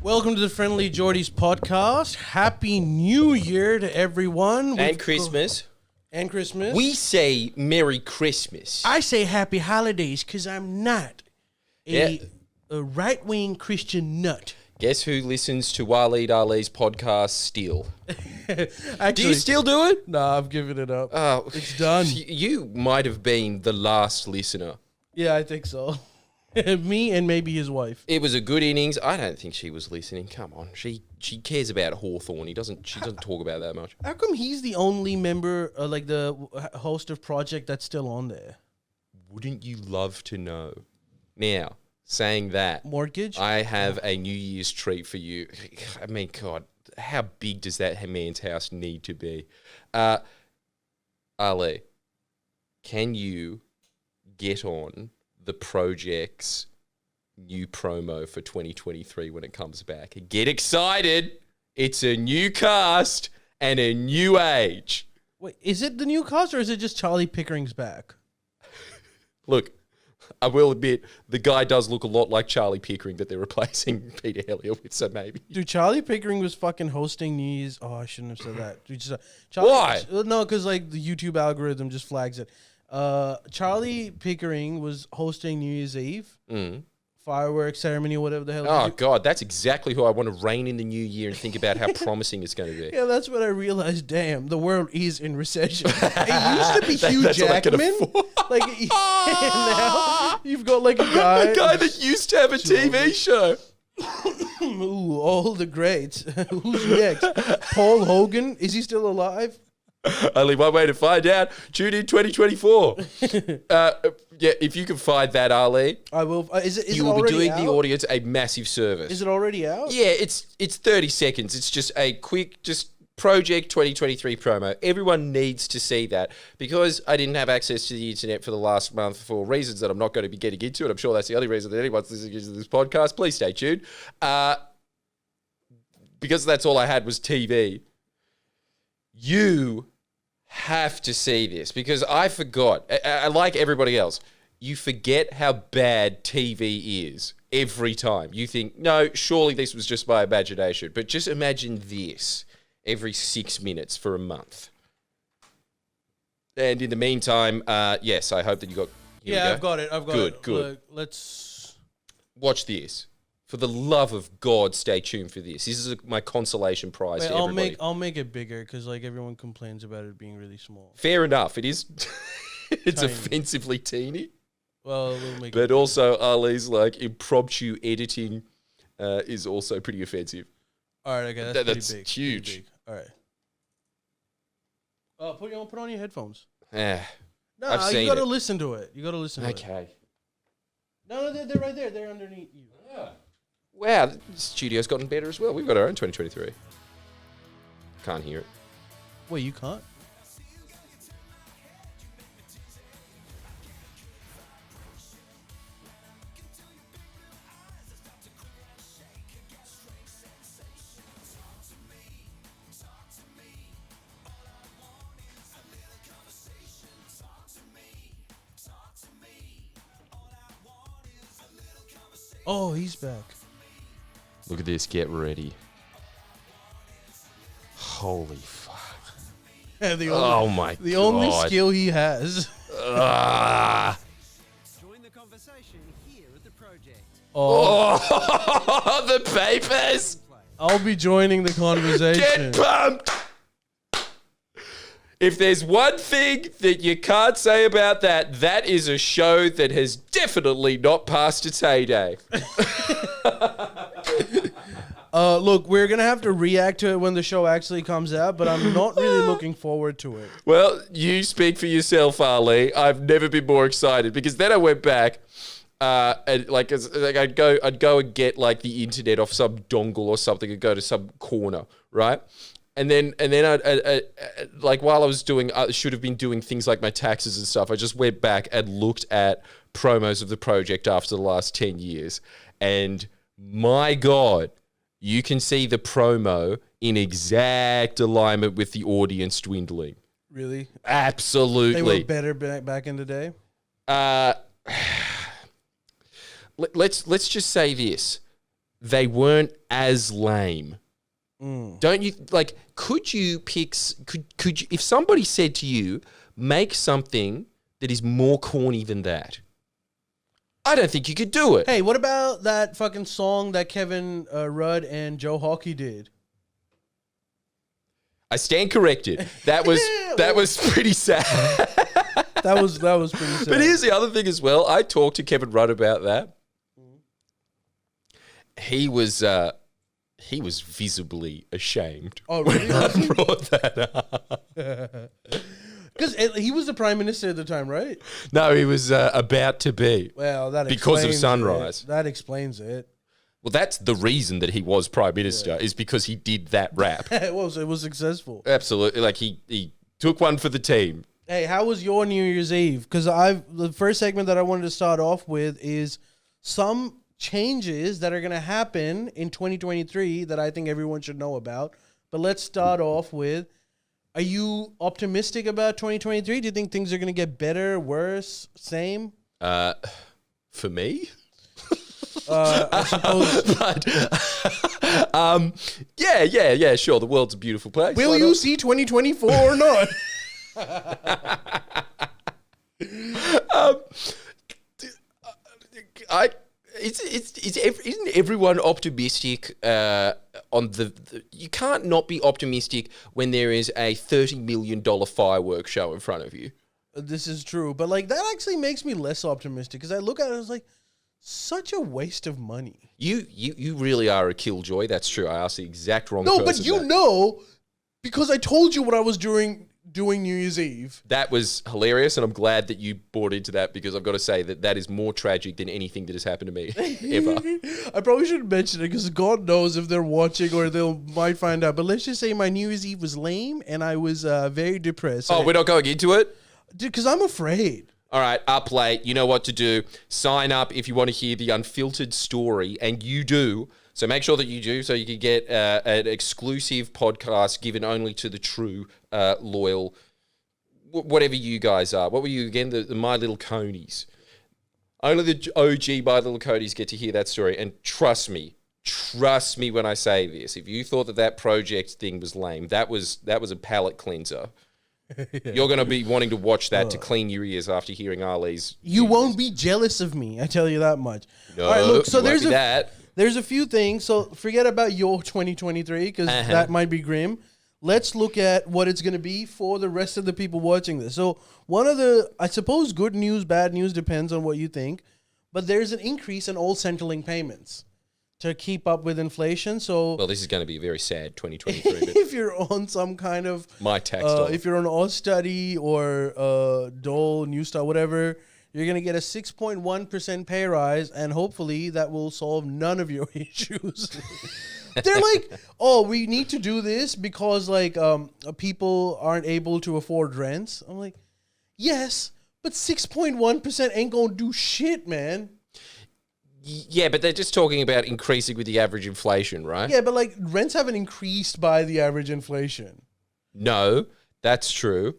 Welcome to the Friendlyjordies Podcast. Happy New Year to everyone. And Christmas. And Christmas. We say Merry Christmas. I say Happy Holidays because I'm not a right-wing Christian nut. Guess who listens to Waleed Ali's podcast still? Actually, Do you still do it? Nah, I've given it up. Oh, It's done. You might have been the last listener. Yeah, I think so. Me and maybe his wife. It was a good innings. I don't think she was listening. Come on, she cares about Hawthorne. She doesn't talk about that much. How come he's the only member, like the host of Project that's still on there? Wouldn't you love to know? Now, saying that, Mortgage? I have a New Year's treat for you. I mean, God, how big does that man's house need to be? Ali, can you get on the project's new promo for 2023 when it comes back? Get excited. It's a new cast and a new age. Wait, is it the new cast or is it just Charlie Pickering's back? Look, I will admit, the guy does look a lot like Charlie Pickering that they're replacing Peter Hellier with, so maybe. Dude, Charlie Pickering was fucking hosting New Year's. Oh, I shouldn't have said that. Dude, Charlie, Why? No, because like the YouTube algorithm just flags it. Charlie Pickering was hosting New Year's Eve. Fireworks ceremony, whatever the hell. Oh, God, that's exactly who I want to reign in the new year and think about how promising it's going to be. Yeah, that's when I realized, damn, the world is in recession. It used to be Hugh That's what I can Jackman. Like, now you've got like a guy. The guy that used to have a TV show. Ooh, all the greats. Who's next? Paul Hogan? Is he still alive? Only one way to find out. Tune in 2024. Yeah, if you can find that, Ali, I will. Is you it will be already doing out? the audience a massive service. Is it already out? Yeah, it's 30 seconds. It's just a quick, just Project 2023 promo. Everyone needs to see that because I didn't have access to the internet for the last month for reasons that I'm not going to be getting into, and I'm sure that's the only reason that anyone's listening to this podcast. Please stay tuned. Because that's all I had was TV. You have to see this because I forgot. I like everybody else. You forget how bad TV is every time. You think, no, surely this was just my imagination. But just imagine this every 6 minutes for a month. And in the meantime, yes, I hope that you got... I've got it. Good. Look, let's... Watch this. For the love of God, stay tuned for this. This is my consolation prize to everybody. I'll make it bigger because like everyone complains about it being really small. Fair enough. It is... it's Tiny. offensively teeny. Well, we'll make it. But also, Ali's like impromptu editing is also pretty offensive. All right, okay, That's pretty big. huge. Pretty big. All right. Put on your headphones. Yeah. No, I've seen you gotta it. listen to it. You gotta listen to it. Okay. No, they're right there. They're underneath you. Yeah. Wow, the studio's gotten better as well. We've got our own 2023. Can't hear it. Wait, you can't? Oh, he's back. Look at this. Get ready. Holy fuck. Oh my god. The only skill he has. Ah. Join the conversation here at the project. Oh, Oh, the papers. I'll be joining the conversation. Get pumped. If there's one thing that you can't say about that, that is a show that has definitely not passed its heyday. Look, we're gonna have to react to it when the show actually comes out, but I'm not really looking forward to it. Well, you speak for yourself, Ali. I've never been more excited because then I went back, and I'd go and get like the internet off some dongle or something and go to some corner, right? And then I like while I was doing, I should have been doing things like my taxes and stuff. I just went back and looked at promos of the project after the last 10 years. And my God, you can see the promo in exact alignment with the audience dwindling. Really? Absolutely. They were better back in the day? Let's just say this. they weren't as lame. Don't you like? Could you pick? Could you, if somebody said to you, make something that is more corny than that? I don't think you could do it. Hey, what about that fucking song that Kevin Rudd and Joe Hockey did? I stand corrected. That was pretty sad. That was pretty sad. But here's the other thing as well. I talked to Kevin Rudd about that. He was visibly ashamed. Oh, really? When I brought that up. Because he was the prime minister at the time, right? No, he was about to be. Well, that because of explains Sunrise. it. That explains it. Well, that's the reason that he was prime minister is because he did that rap. It was successful. Absolutely, like he took one for the team. Hey, how was your New Year's Eve? Because the first segment that I wanted to start off with is some changes that are going to happen in 2023 that I think everyone should know about. But let's start off with, are you optimistic about 2023? Do you think things are going to get better, worse, same? For me? I suppose. Yeah, sure. The world's a beautiful place. Will you see 2024 or not? Isn't everyone optimistic on the you can't not be optimistic when there is a $30 million fireworks show in front of you. This is true, but like that actually makes me less optimistic because I look at it, I was like, such a waste of money. You really are a killjoy. That's true. I asked the exact wrong No, person. but you know, because I told you what I was doing New Year's Eve. That was hilarious, and I'm glad that you bought into that because I've got to say that is more tragic than anything that has happened to me ever. I probably shouldn't mention it because God knows if they're watching or they might find out. But let's just say my New Year's Eve was lame and I was very depressed. Oh, we're not going into it? Dude, because I'm afraid. All right, up late. You know what to do. Sign up if you want to hear the unfiltered story, and you do. So make sure that you do so you can get an exclusive podcast given only to the true, loyal, whatever you guys are. What were you again? The My Little Conies. Only the OG My Little Conies get to hear that story. And trust me when I say this. If you thought that project thing was lame, that was a palate cleanser. You're going to be wanting to watch that to clean your ears after hearing Ali's. You won't be jealous of me, I tell you that much. No, all right, look, so there's that. There's a few things. So forget about your 2023 because that might be grim. Let's look at what it's going to be for the rest of the people watching this. So one of the, I suppose, good news, bad news, depends on what you think. But there's an increase in all Centrelink payments to keep up with inflation. So well, this is going to be a very sad 2023. But if you're on some kind of my tax dollar. If you're on Austudy or Dole, New Star, whatever, you're going to get a 6.1% pay rise, and hopefully that will solve none of your issues. They're like, oh, we need to do this because like people aren't able to afford rents. I'm like, yes, but 6.1% ain't going to do shit, man. Yeah, but they're just talking about increasing with the average inflation, right? Yeah, but like rents haven't increased by the average inflation. No, that's true.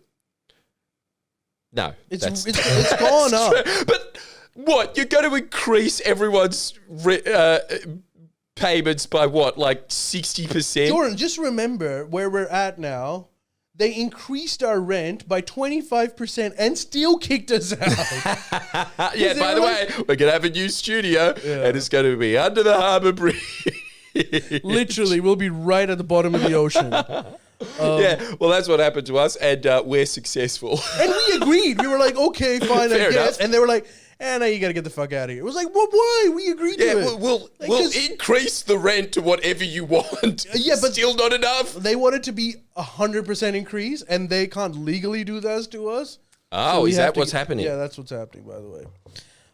No, it's gone up. True. But what? You're going to increase everyone's payments by what, like 60%? Jordan, just remember where we're at now. They increased our rent by 25% and still kicked us out. Yeah, by the way, we're going to have a new studio and it's going to be under the harbour bridge. Literally, we'll be right at the bottom of the ocean. Yeah, well, that's what happened to us, and we're successful. And we agreed. We were like, okay, fine, Fair I guess. enough. And they were like, now you got to get the fuck out of here. It was like, well, why? We agreed to it. We'll increase the rent to whatever you want. Yeah, but still not enough. They want it to be 100% increase, and they can't legally do that to us. Oh, is that what's happening? Yeah, that's what's happening, by the way.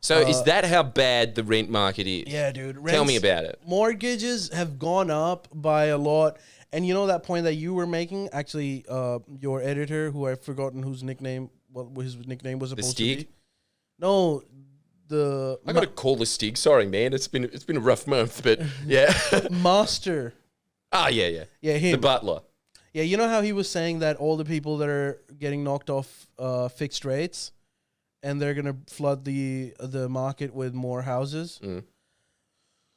So is that how bad the rent market is? Yeah, dude. Tell me about it. Mortgages have gone up by a lot. And you know that point that you were making? Actually, your editor, who I've forgotten what his nickname was supposed to be. No, I got to call the Stig. Sorry, man. It's been a rough month, but yeah. Master. Ah, yeah. Yeah, him. The butler. Yeah, you know how he was saying that all the people that are getting knocked off fixed rates, and they're gonna flood the market with more houses. Mm.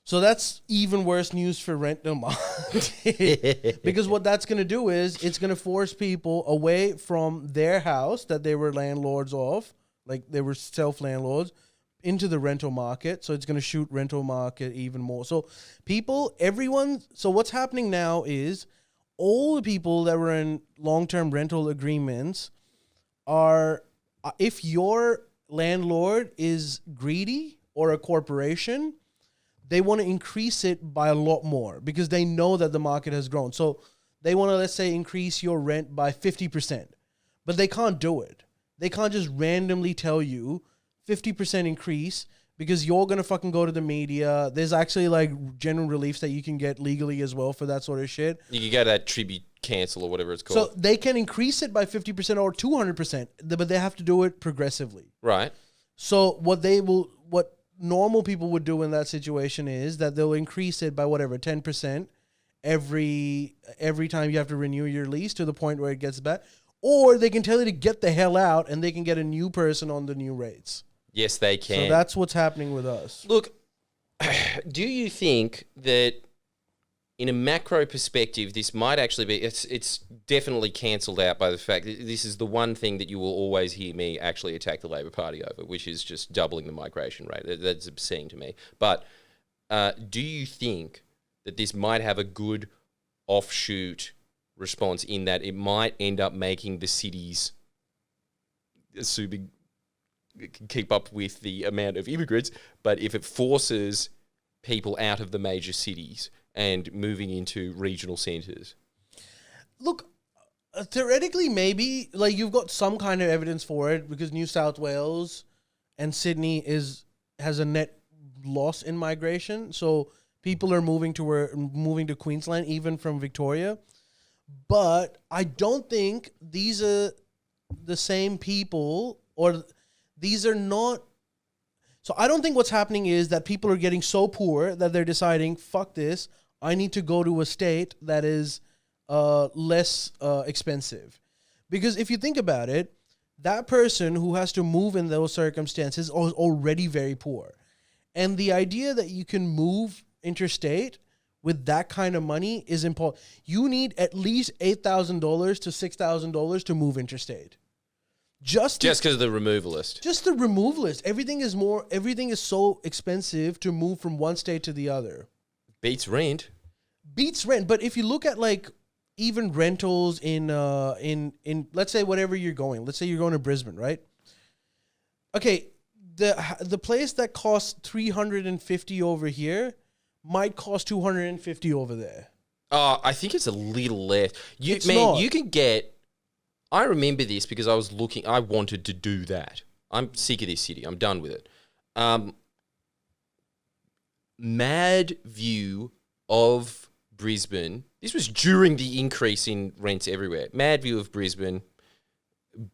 So that's even worse news for rental market. Because what that's going to do is it's going to force people away from their house that they were landlords of, like they were self-landlords, into the rental market. So it's going to shoot rental market even more. So so what's happening now is all the people that were in long-term rental agreements are, if your landlord is greedy or a corporation, they want to increase it by a lot more because they know that the market has grown. So they want to, let's say, increase your rent by 50%, but they can't do it. They can't just randomly tell you 50% increase because you're going to fucking go to the media. There's actually like general reliefs that you can get legally as well for that sort of shit. You can get that tribute cancel or whatever it's called. So they can increase it by 50% or 200%, but they have to do it progressively. Right. So what normal people would do in that situation is that they'll increase it by 10% every time you have to renew your lease to the point where it gets bad. Or they can tell you to get the hell out and they can get a new person on the new rates. Yes, they can. So that's what's happening with us. Look, do you think that in a macro perspective, this might actually be, it's definitely cancelled out by the fact that this is the one thing that you will always hear me actually attack the Labor Party over, which is just doubling the migration rate. That's obscene to me. But do you think that this might have a good offshoot response in that it might end up making the cities, assuming it can keep up with the amount of immigrants, but if it forces people out of the major cities and moving into regional centres? Look, theoretically, maybe, like, you've got some kind of evidence for it because New South Wales and Sydney has a net loss in migration. So people are moving to Queensland, even from Victoria. But I don't think these are the same people, or these are not. So I don't think what's happening is that people are getting so poor that they're deciding, fuck this, I need to go to a state that is less expensive. Because if you think about it, that person who has to move in those circumstances is already very poor. And the idea that you can move interstate with that kind of money is important. You need at least $8,000 to $6,000 to move interstate. Just because of the removalist. Just the removalist. Everything is so expensive to move from one state to the other. Beats rent. But if you look at like even rentals in let's say whatever you're going. Let's say you're going to Brisbane, right? Okay, the place that costs $350 over here might cost $250 over there. I think it's a little less. You can get. I remember this because I wanted to do that. I'm sick of this city. I'm done with it. Mad view of Brisbane. This was during the increase in rents everywhere. Mad view of Brisbane.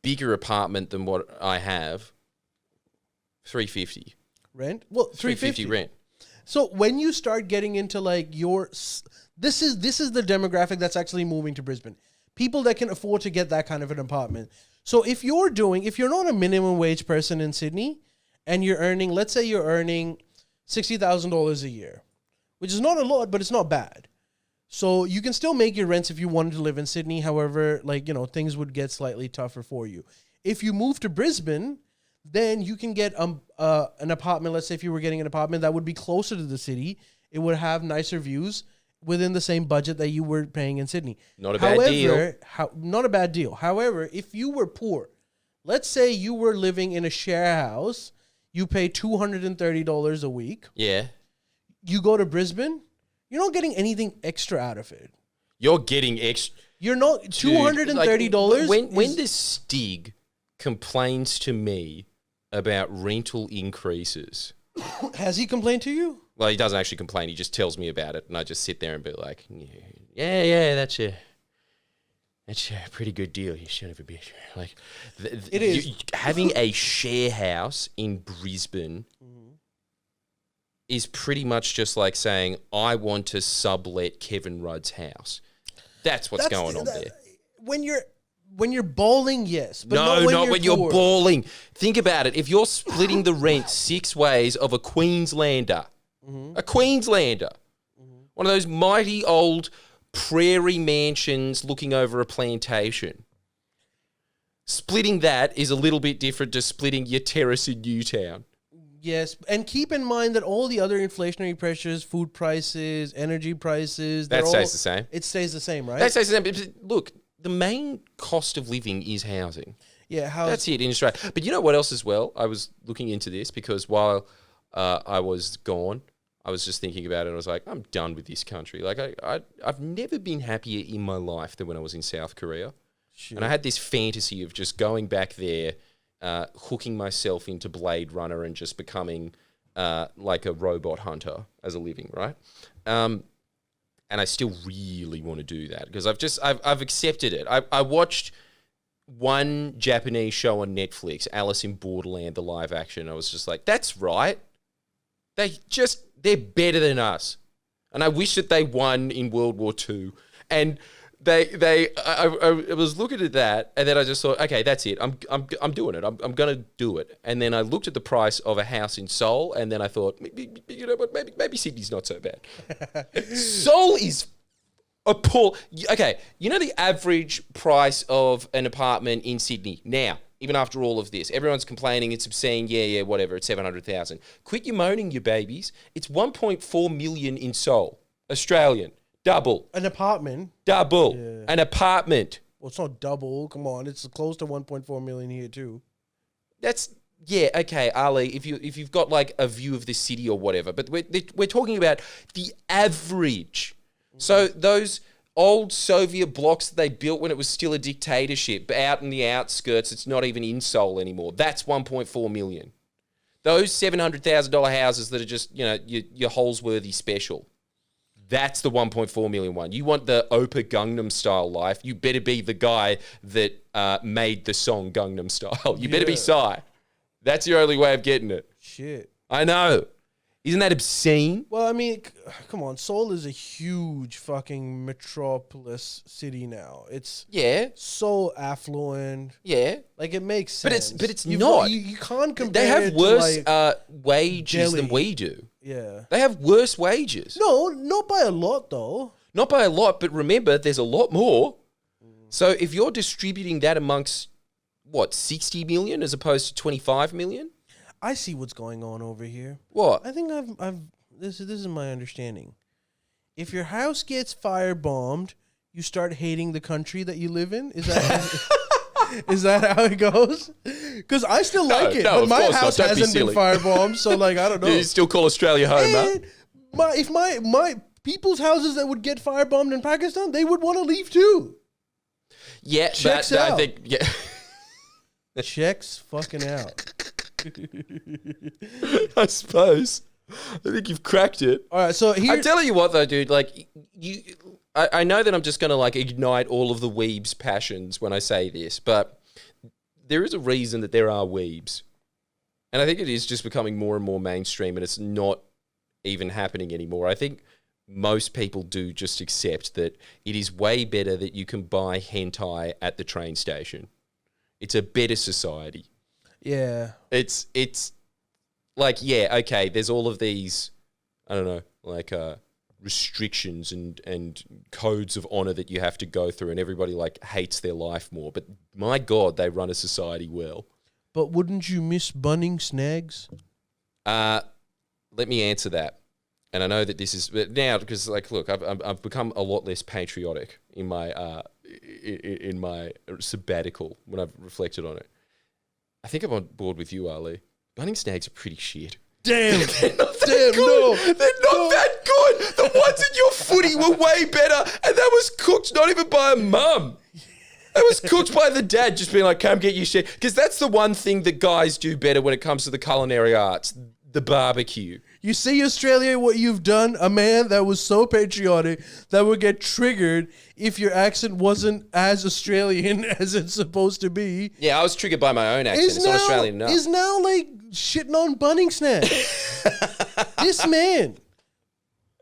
Bigger apartment than what I have. $350 rent. Well, $350 rent. So when you start getting into like this is the demographic that's actually moving to Brisbane. People that can afford to get that kind of an apartment. So if you're not a minimum wage person in Sydney and you're earning, let's say you're earning $60,000 a year, which is not a lot, but it's not bad. So you can still make your rents if you wanted to live in Sydney. However, things would get slightly tougher for you. If you move to Brisbane, then you can get an apartment. Let's say if you were getting an apartment that would be closer to the city, it would have nicer views within the same budget that you were paying in Sydney. Not a bad deal. Not a bad deal. However, if you were poor, let's say you were living in a share house, you pay $230 a week. Yeah. You go to Brisbane, you're not getting anything extra out of it. You're getting extra. You're not $230. When the Stig complains to me about rental increases. Has he complained to you? Well, he doesn't actually complain. He just tells me about it, and I just sit there and be like, yeah, that's a pretty good deal, you son of a bitch. Like, it is. Having a share house in Brisbane is pretty much just like saying, I want to sublet Kevin Rudd's house. That's what's going on there. When you're bowling, yes. But not when you're balling. Think about it. If you're splitting the rent 6 ways of a Queenslander, a Queenslander, one of those mighty old prairie mansions looking over a plantation. Splitting that is a little bit different to splitting your terrace in Newtown. Yes, and keep in mind that all the other inflationary pressures, food prices, energy prices, That stays the same. It stays the same, right? That stays the same. But look, the main cost of living is housing. Yeah, That's it in Australia. But you know what else as well? I was looking into this because while I was gone, I was just thinking about it. I was like, I'm done with this country. Like I've never been happier in my life than when I was in South Korea. Shit. And I had this fantasy of just going back there, hooking myself into Blade Runner and just becoming like a robot hunter as a living, right? And I still really want to do that because I've accepted it. I watched one Japanese show on Netflix, Alice in Borderland, the live action. I was just like, that's right. They're better than us. And I wish that they won in World War II. And I was looking at that, and then I just thought, okay, that's it. I'm doing it. I'm gonna do it. And then I looked at the price of a house in Seoul, and then I thought, you know what? Maybe Sydney's not so bad. Seoul is appalling. Okay, you know the average price of an apartment in Sydney now. Even after all of this, everyone's complaining, it's obscene, yeah, whatever, it's 700,000. Quit your moaning, you babies. It's 1.4 million in Seoul, Australian. Double. An apartment. Double. Yeah. An apartment. Well, it's not double. Come on, it's close to 1.4 million here too. Okay, Ali. If you've got like a view of the city or whatever, but we're talking about the average. So those old Soviet blocks that they built when it was still a dictatorship, out in the outskirts, it's not even in Seoul anymore. That's 1.4 million. Those $700,000 houses that are just your Holsworthy special. That's the 1.4 million one. You want the Oppa Gangnam Style life, you better be the guy that made the song Gangnam Style. You better be Psy. That's your only way of getting it. Shit. I know. Isn't that obscene? Well, I mean, come on. Seoul is a huge fucking metropolis city now. It's so affluent. Yeah. Like, it makes sense. But it's not. You can't compare They have it worse to, wages than we do. Yeah. They have worse wages. No, not by a lot, though. Not by a lot, but remember, there's a lot more. So if you're distributing that amongst, 60 million as opposed to 25 million? I see what's going on over here. What? I think this is my understanding. If your house gets firebombed, you start hating the country that you live in? Is that is that how it goes? Because I still like it, but my house hasn't been firebombed, so like I don't know. You still call Australia home, huh? If my people's houses that would get firebombed in Pakistan, they would want to leave too. Yeah, checks but out. I think Checks fucking out. I suppose. I think you've cracked it. All right, so here... I'm telling you what, though, dude. Like, I know that I'm just going to, like, ignite all of the weebs' passions when I say this, but there is a reason that there are weebs. And I think it is just becoming more and more mainstream, and it's not even happening anymore. I think most people do just accept that it is way better that you can buy hentai at the train station. It's a better society. Yeah. It's like, yeah, okay, there's all of these, I don't know, like restrictions and codes of honor that you have to go through, and everybody like hates their life more. But my God, they run a society well. But wouldn't you miss bunning snags? Let me answer that. And I know that this is now because, like, look, I've become a lot less patriotic in my sabbatical when I've reflected on it. I think I'm on board with you, Ali. Bunning snags are pretty shit. Damn. They're not that good. They're not that good. The ones in your footy were way better, and that was cooked not even by a mum. That was cooked by the dad just being like, come get your shit. Because that's the one thing that guys do better when it comes to the culinary arts, the barbecue. You see, Australia, what you've done? A man that was so patriotic that would get triggered if your accent wasn't as Australian as it's supposed to be. Yeah, I was triggered by my own accent. It's not Australian enough. Is now like shitting on bunning snags. This man,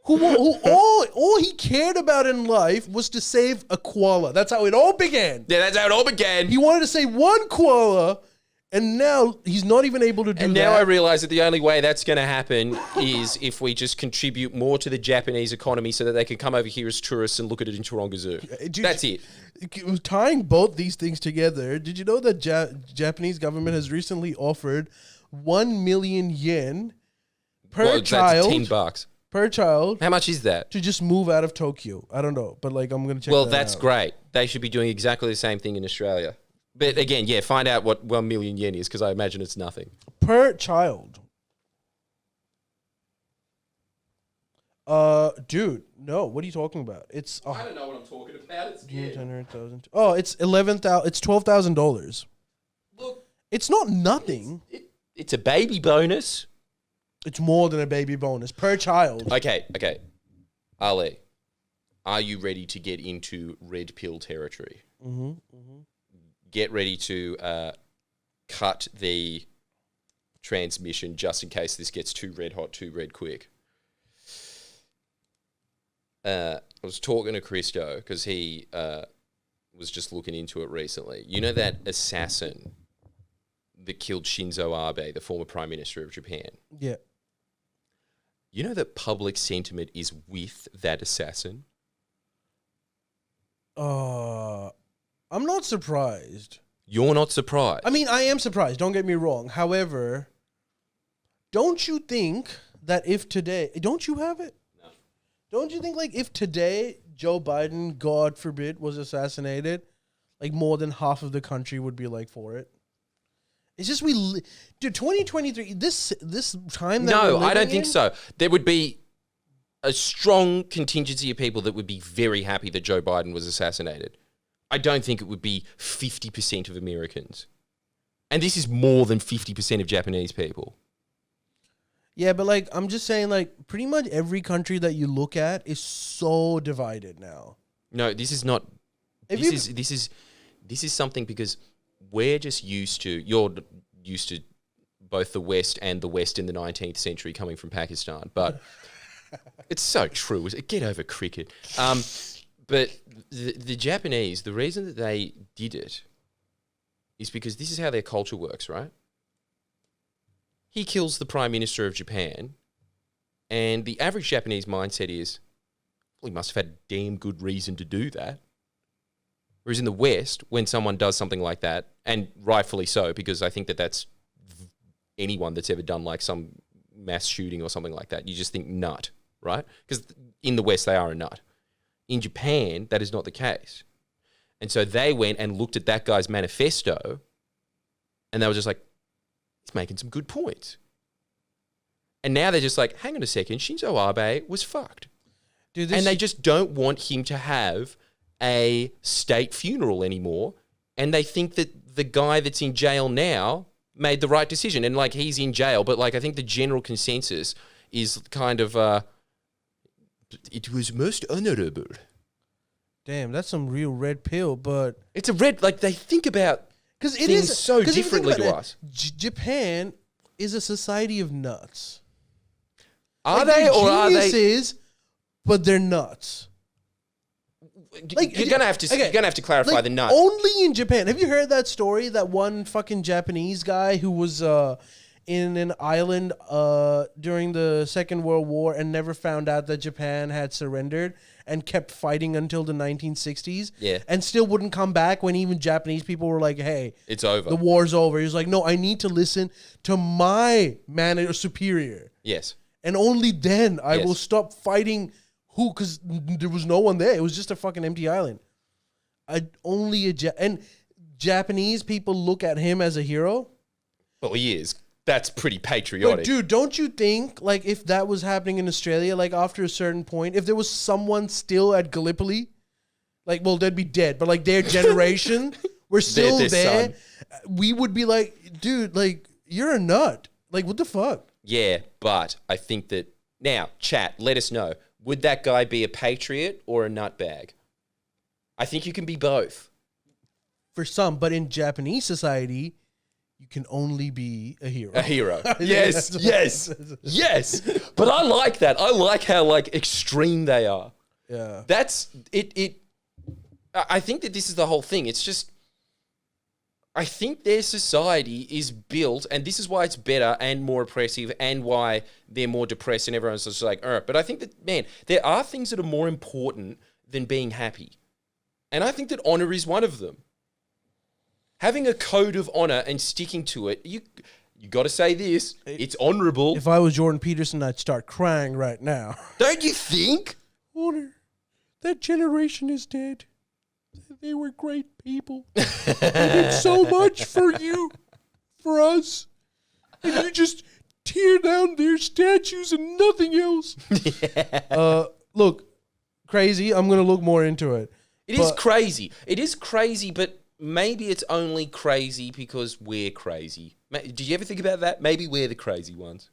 who all he cared about in life was to save a koala. That's how it all began. Yeah, that's how it all began. He wanted to save one koala, And now he's not even able to do And that. now I realize that the only way that's going to happen is if we just contribute more to the Japanese economy so that they can come over here as tourists and look at it in Taronga Zoo. Dude, That's it. Tying both these things together, did you know that Japanese government has recently offered 1 million yen per child? That's $10. Per child. How much is that? To just move out of Tokyo. I don't know, but like I'm going to check Well, that that's out. great. They should be doing exactly the same thing in Australia. But again, yeah, find out what 1 million yen is because I imagine it's nothing. Per child. Dude, no. What are you talking about? It's I don't know what I'm talking about. It's 10,000. Oh, it's $11,000. It's $12,000. Look, It's not nothing. it's a baby bonus. It's more than a baby bonus per child. Okay. Ali, are you ready to get into red pill territory? Mm-hmm. Get ready to cut the transmission just in case this gets too red hot, too red quick. I was talking to Christo because he was just looking into it recently. You know that assassin that killed Shinzo Abe, the former Prime Minister of Japan? Yeah. You know that public sentiment is with that assassin? I'm not surprised. You're not surprised. I mean, I am surprised. Don't get me wrong. However, don't you think that if today, don't you have it? No. Don't you think like if today Joe Biden, God forbid, was assassinated, like more than half of the country would be like for it? It's just dude, 2023. This time that No, we're I don't living think in, so. There would be a strong contingency of people that would be very happy that Joe Biden was assassinated. I don't think it would be 50% of Americans. And this is more than 50% of Japanese people. Yeah, but like I'm just saying, like pretty much every country that you look at is so divided now. No, this is not. If This is something because we're just used to. You're used to both the West and the West in the 19th century coming from Pakistan, but it's so true. Get over cricket. But the Japanese, the reason that they did it is because this is how their culture works, right? He kills the Prime Minister of Japan, and the average Japanese mindset is, well, he must have had a damn good reason to do that. Whereas in the West, when someone does something like that, and rightfully so, because I think that that's anyone that's ever done like some mass shooting or something like that, you just think nut, right? Because in the West, they are a nut. In Japan, that is not the case. And so they went and looked at that guy's manifesto, and they were just like, he's making some good points. And now they're just like, hang on a second, Shinzo Abe was fucked. Dude, And they just don't want him to have a state funeral anymore. And they think that the guy that's in jail now made the right decision. And like, he's in jail, but like, I think the general consensus is kind of, it was most honorable. damn, that's some real red pill, but It's a red, like they think about because it things is so 'cause if you think differently about to it, us. Japan is a society of nuts. Are Like, they they're or are they? geniuses, but they're nuts. Like, You're gonna have to. okay, You're gonna have to clarify Like, the nut. only in Japan. Have you heard that story? That one fucking Japanese guy who was in an island during the Second World War and never found out that Japan had surrendered and kept fighting until the 1960s. Yeah. And still wouldn't come back when even Japanese people were like, hey, It's over. the war's over. He was like, no, I need to listen to my manager superior. Yes. And only then I Yes. will stop fighting who, because there was no one there. It was just a fucking empty island. And Japanese people look at him as a hero. Well, he is. That's pretty But patriotic. dude, don't you think like if that was happening in Australia, like after a certain point, if there was someone still at Gallipoli, like, well, they'd be dead, but like their generation were still Their there, we would be like, dude, like you're a nut. Like what the fuck? Yeah, but I think that now, chat, let us know. Would that guy be a patriot or a nutbag? I think you can be both. For some, but in Japanese society, you can only be a hero. A hero. Yes, That's- yes, yes. But I like that. I like how like extreme they are. Yeah. That's it. I think that this is the whole thing. It's just I think their society is built, and this is why it's better and more oppressive and why they're more depressed and everyone's just like, but I think that, man, there are things that are more important than being happy. And I think that honor is one of them. Having a code of honor and sticking to it, you got to say this, it's honorable. If I was Jordan Peterson, I'd start crying right now. Don't you think? Honor, that generation is dead. They were great people. They did so much for you, for us. And you just tear down their statues and nothing else. Look, crazy. I'm going to look more into it. It is crazy. It is crazy, but maybe it's only crazy because we're crazy. Did you ever think about that? Maybe we're the crazy ones.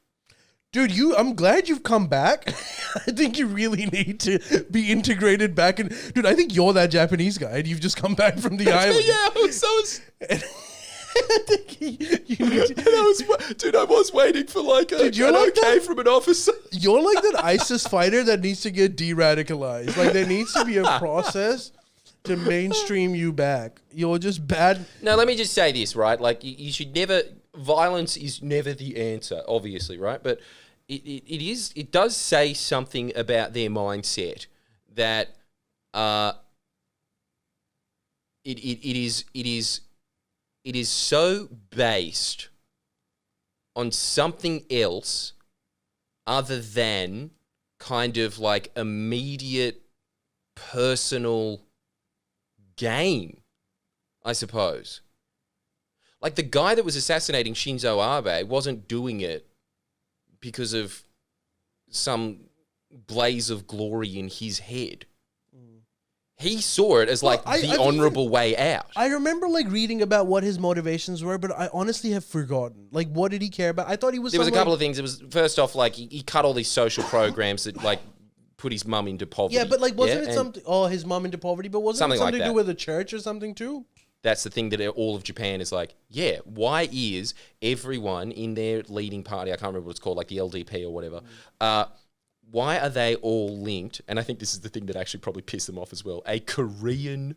Dude, I'm glad you've come back. I think you really need to be integrated back in. Dude, I think you're that Japanese guy and you've just come back from the island. Yeah, I think you need to. I was waiting for like an okay from an officer. You're like that ISIS fighter that needs to get de-radicalized. Like there needs to be a process to mainstream you back. You're just bad. No, let me just say this, right? Like you should never. Violence is never the answer, obviously, right? But it does say something about their mindset that it is so based on something else other than kind of like immediate personal gain, I suppose. Like the guy that was assassinating Shinzo Abe wasn't doing it because of some blaze of glory in his head. He saw it as like the honorable way out. I remember like reading about what his motivations were, but I honestly have forgotten. Like, what did he care about? I thought he was. There was a couple of things. It was first off, like he cut all these social programs that like put his mum into poverty. Yeah, but like wasn't it something? Oh, his mum into poverty, but wasn't it something like to do with the church or something too? That's the thing that all of Japan is like, yeah, why is everyone in their leading party, I can't remember what it's called, like the LDP or whatever, why are they all linked? And I think this is the thing that actually probably pissed them off as well. A Korean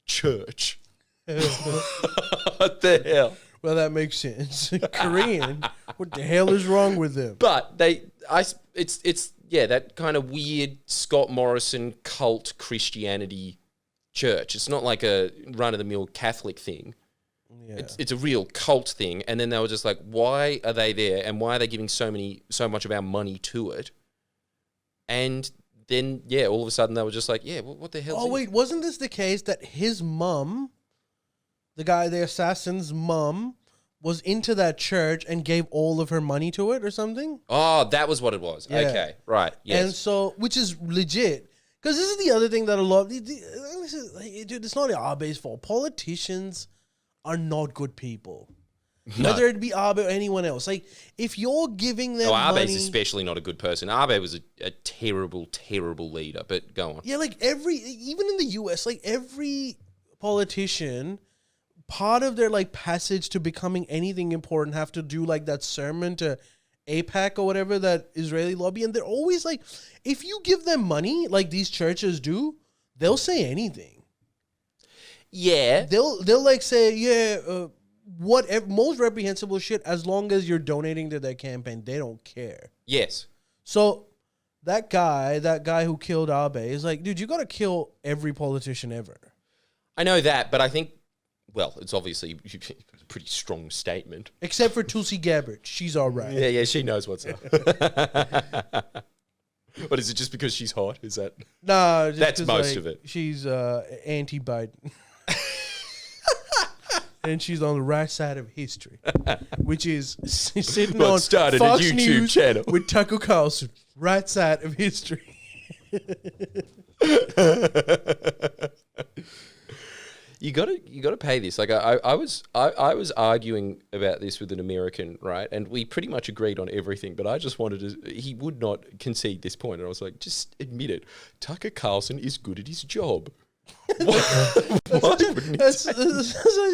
church. What the hell? Well, that makes sense. Korean? What the hell is wrong with them? But it's that kind of weird Scott Morrison cult Christianity church. It's not like a run-of-the-mill Catholic thing. Yeah. It's a real cult thing. And then they were just like, why are they there? And why are they giving so much of our money to it? And then, all of a sudden they were just like, what the hell? Oh, wait, wasn't this the case that his mum, the assassin's mum, was into that church and gave all of her money to it or something? Oh, that was what it was. Yeah. Okay, right, yes. And so, which is legit. Because this is the other thing that a lot... Dude, it's not Abe's fault. Politicians are not good people. No. Whether it be Abe or anyone else. Like, if you're giving them money... Abe's especially not a good person. Abe was a terrible, terrible leader. But go on. Yeah, like even in the US, like every politician, part of their like passage to becoming anything important have to do like that sermon to AIPAC or whatever, that Israeli lobby, and they're always like, if you give them money like these churches do, they'll say anything. Yeah, they'll like say whatever, most reprehensible shit, as long as you're donating to their campaign, they don't care. Yes. So that guy who killed Abe is like, dude, you got to kill every politician ever. I know that, but I think, well, it's obviously a pretty strong statement. Except for Tulsi Gabbard. She's all right. Yeah, she knows what's up. But is it just because she's hot? Is that... No, that's most of it. She's anti-Biden. And she's on the right side of history, which is sitting on started Fox a YouTube News channel with Tucker Carlson. Right side of history. You gotta pay this. Like I was arguing about this with an American, right? And we pretty much agreed on everything, but I just wanted to. He would not concede this point, and I was like, just admit it. Tucker Carlson is good at his job. That's such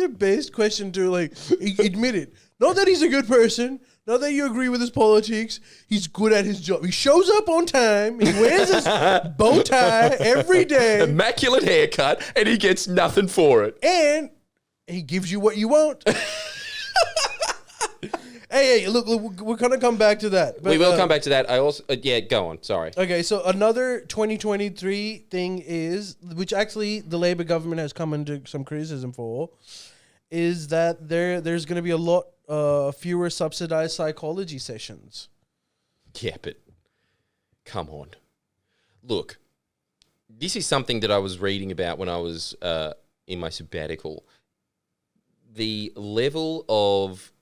a based question too. Like, admit it. Not that he's a good person. Not that you agree with his politics. He's good at his job. He shows up on time. He wears his bow tie every day. Immaculate haircut, and he gets nothing for it. And he gives you what you want. Hey, look, we're gonna come back to that. But, we will come back to that. I also, yeah, go on. Sorry. Okay, so another 2023 thing is, which actually the Labour government has come under some criticism for, is that there's going to be a lot fewer subsidized psychology sessions. Yeah, but come on. Look, this is something that I was reading about when I was in my sabbatical. The level of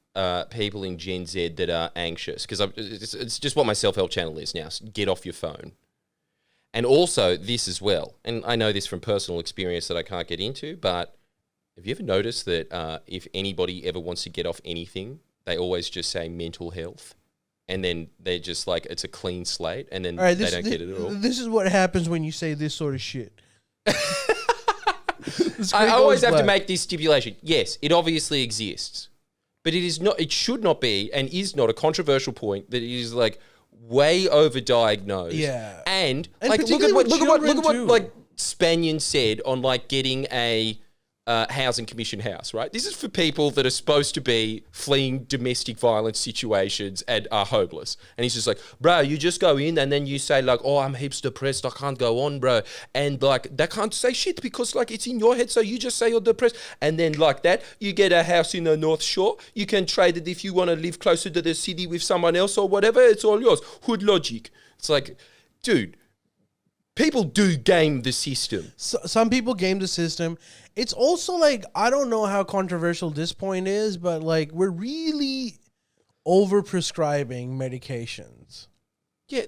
people in Gen Z that are anxious, because it's just what my self-help channel is now. So get off your phone. And also this as well, and I know this from personal experience that I can't get into, but have you ever noticed that if anybody ever wants to get off anything, they always just say mental health? And then they're just like, it's a clean slate, and then they don't get it at all. This is what happens when you say this sort of shit. I always have to make this stipulation. Yes, it obviously exists. But it is not. It should not be, and is not a controversial point that it is like way overdiagnosed. Yeah, and like look at what like Spanian said on like getting a housing commission house. Right, this is for people that are supposed to be fleeing domestic violence situations and are homeless. And he's just like, bro, you just go in and then you say like, oh, I'm heaps depressed, I can't go on, bro, and like they can't say shit because like it's in your head, so you just say you're depressed, and then like that you get a house in the North Shore, you can trade it if you want to live closer to the city with someone else or whatever, it's all yours. Hood logic. It's like, dude, people do game the system. Some people game the system. It's also like, I don't know how controversial this point is, but like we're really over-prescribing medications. Yeah,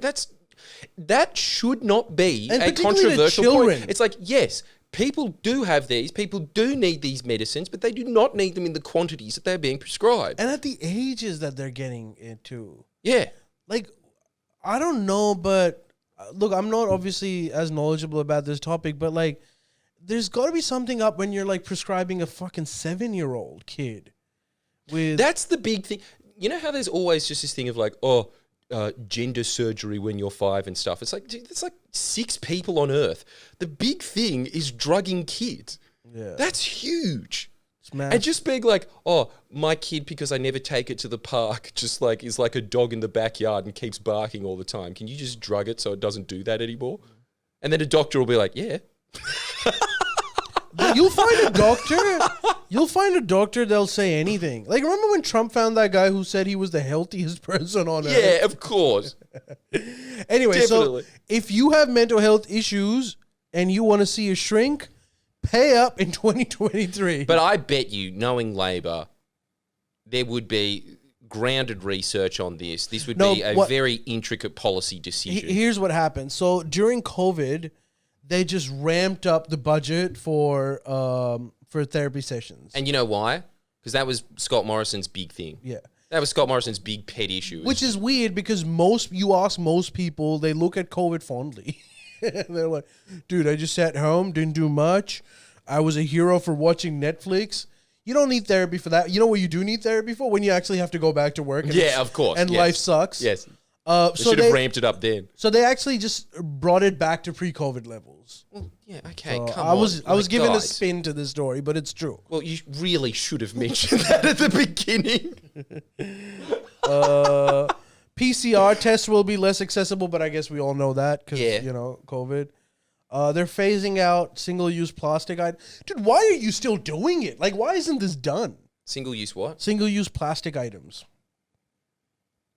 that should not be and a controversial children. point. It's like, yes, people do have these, people do need these medicines, but they do not need them in the quantities that they're being prescribed. And at the ages that they're getting it too. Yeah. Like, I don't know, but look, I'm not obviously as knowledgeable about this topic, but like, there's got to be something up when you're like prescribing a fucking 7-year-old kid with. That's the big thing. You know how there's always just this thing of like, gender surgery when you're 5 and stuff. It's like, dude, there's like 6 people on Earth. The big thing is drugging kids. Yeah. That's huge. Smash. And just being like, oh, my kid, because I never take it to the park, just like is like a dog in the backyard and keeps barking all the time. Can you just drug it so it doesn't do that anymore? And then a doctor will be like, yeah. You'll find a doctor, they'll say anything. Like, remember when Trump found that guy who said he was the healthiest person on earth? Yeah, of course. Anyway, Definitely. So if you have mental health issues and you want to see a shrink, pay up in 2023. But I bet you, knowing Labor, there would be grounded research on this. This would be a very intricate policy decision. Here's what happened. So during COVID, they just ramped up the budget for therapy sessions. And you know why? Because that was Scott Morrison's big thing. Yeah. That was Scott Morrison's big pet issue. Which is weird because you ask most people, they look at COVID fondly. They're like, dude, I just sat home, didn't do much. I was a hero for watching Netflix. You don't need therapy for that. You know what you do need therapy for? When you actually have to go back to work. And of course. And life sucks. Yes. So should have ramped it up then. So they actually just brought it back to pre-COVID levels. Well, yeah, okay, So come I was on. giving a guys. spin to this story, but it's true. Well, you really should have mentioned that at the beginning. PCR tests will be less accessible, but I guess we all know that because, Yeah. COVID. They're phasing out single-use plastic items. Dude, why are you still doing it? Like, why isn't this done? Single-use what? Single-use plastic items.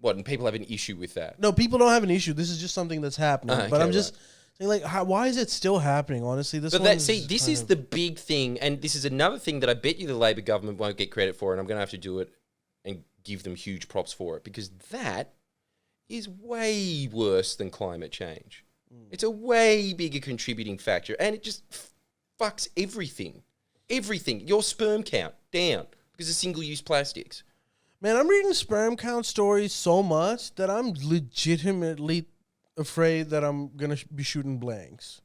What, and people have an issue with that? No, people don't have an issue. This is just something that's happening. But okay, I'm just saying, like, why is it still happening, honestly? This is the big thing, and this is another thing that I bet you the Labor government won't get credit for, and I'm going to have to do it and give them huge props for it, because that is way worse than climate change. It's a way bigger contributing factor, and it just fucks everything. Everything. Your sperm count down because of single-use plastics. Man, I'm reading sperm count stories so much that I'm legitimately afraid that I'm going to be shooting blanks.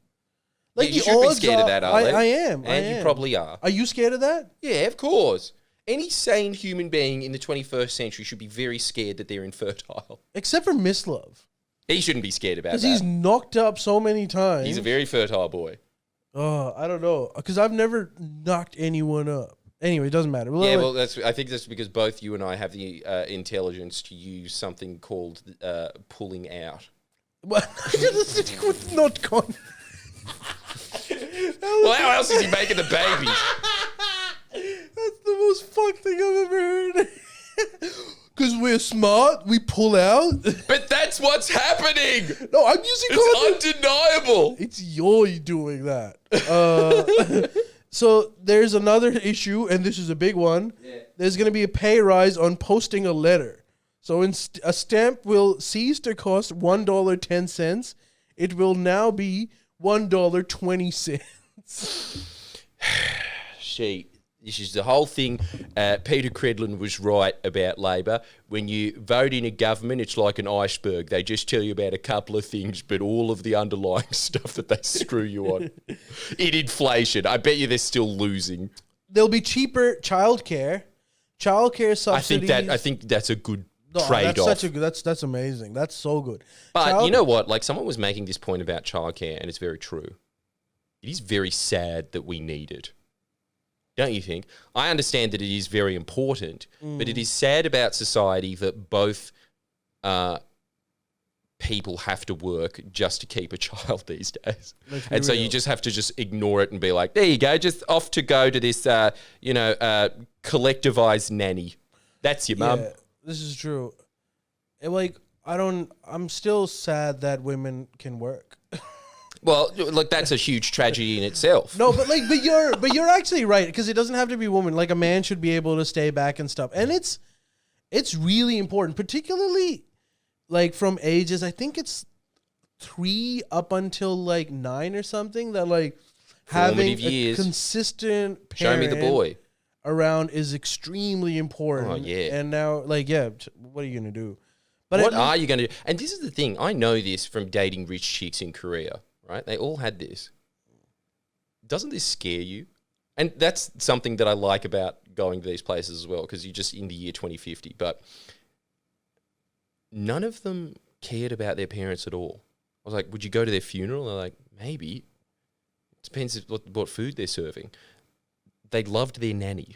Like, you should be scared of that, Ale. I am. And you probably are. Are you scared of that? Yeah, of course. Any sane human being in the 21st century should be very scared that they're infertile. Except for Mislove. He shouldn't be scared about that. Because he's knocked up so many times. He's a very fertile boy. I don't know. Because I've never knocked anyone up. Anyway, it doesn't matter. Yeah, well, I think that's because both you and I have the intelligence to use something called pulling out. What? Not gone. Well, how else is he making the babies? That's the most fucked thing I've ever heard. Because we're smart, we pull out. But that's what's happening. No, I'm using It's undeniable. It's you're doing that. So there's another issue, and this is a big one. Yeah. There's going to be a pay rise on posting a letter. So a stamp will cease to cost $1.10. It will now be $1.20. This is the whole thing. Peter Credlin was right about Labor. When you vote in a government, it's like an iceberg. They just tell you about a couple of things, but all of the underlying stuff that they screw you on. In inflation, I bet you they're still losing. There'll be cheaper childcare. Childcare subsidies. I think that's a good trade-off. That's amazing. That's so good. But you know what? Like, someone was making this point about childcare, and it's very true. It is very sad that we need it. Don't you think? I understand that it is very important, but it is sad about society that both people have to work just to keep a child these days. And so you just have to just ignore it and be like, there you go, just off to go to this, collectivized nanny. That's your mum. Yeah, this is true. And I'm still sad that women can work. Well, look, that's a huge tragedy in itself. No, but you're actually right, because it doesn't have to be a woman. Like, a man should be able to stay back and stuff, and it's really important, particularly like from ages. I think it's 3 up until like 9 or something. That like having a consistent parent show me the boy around is extremely important. Oh yeah, and now what are you gonna do? But what are you gonna do? And this is the thing. I know this from dating rich chicks in Korea. Right? They all had this. Doesn't this scare you? And that's something that I like about going to these places as well, because you're just in the year 2050. But none of them cared about their parents at all. I was like, would you go to their funeral? They're like, maybe. It depends what food they're serving. They loved their nanny.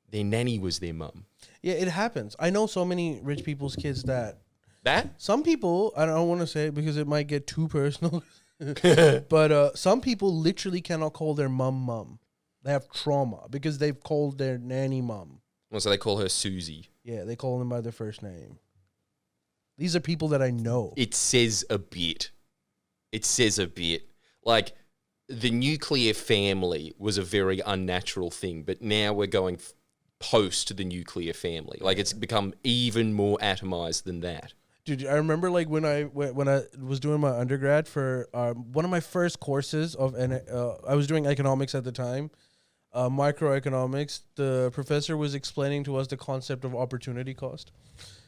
Their nanny was their mum. Yeah, it happens. I know so many rich people's kids that some people, I don't want to say it because it might get too personal. But some people literally cannot call their mum. They have trauma because they've called their nanny mum. Well, so they call her Susie. Yeah, they call them by their first name. These are people that I know. It says a bit. Like, the nuclear family was a very unnatural thing, but now we're going post the nuclear family. Like, it's become even more atomized than that. Dude, I remember like when I was doing my undergrad for one of my first courses I was doing economics at the time, microeconomics. The professor was explaining to us the concept of opportunity cost.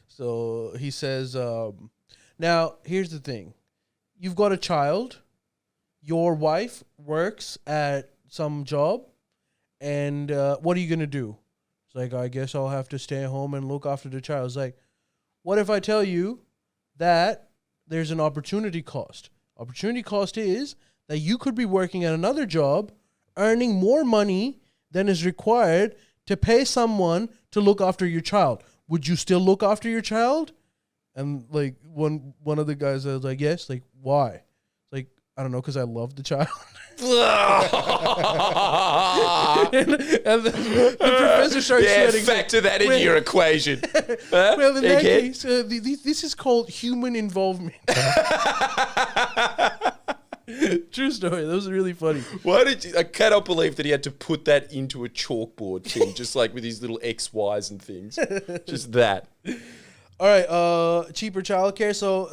So he says, now here's the thing. You've got a child, your wife works at some job, and what are you going to do? It's like, I guess I'll have to stay home and look after the child. It's like, what if I tell you that there's an opportunity cost? Opportunity cost is that you could be working at another job, earning more money than is required to pay someone to look after your child. Would you still look after your child? And like one of the guys was like, yes. Like, why? Like, I don't know, because I love the child. and the professor starts sweating. Factor that into your equation. Well, in that case, this is called human involvement. True story. That was really funny. I cannot believe that he had to put that into a chalkboard thing, just like with his little X, Ys and things. Just that. All right, cheaper childcare. So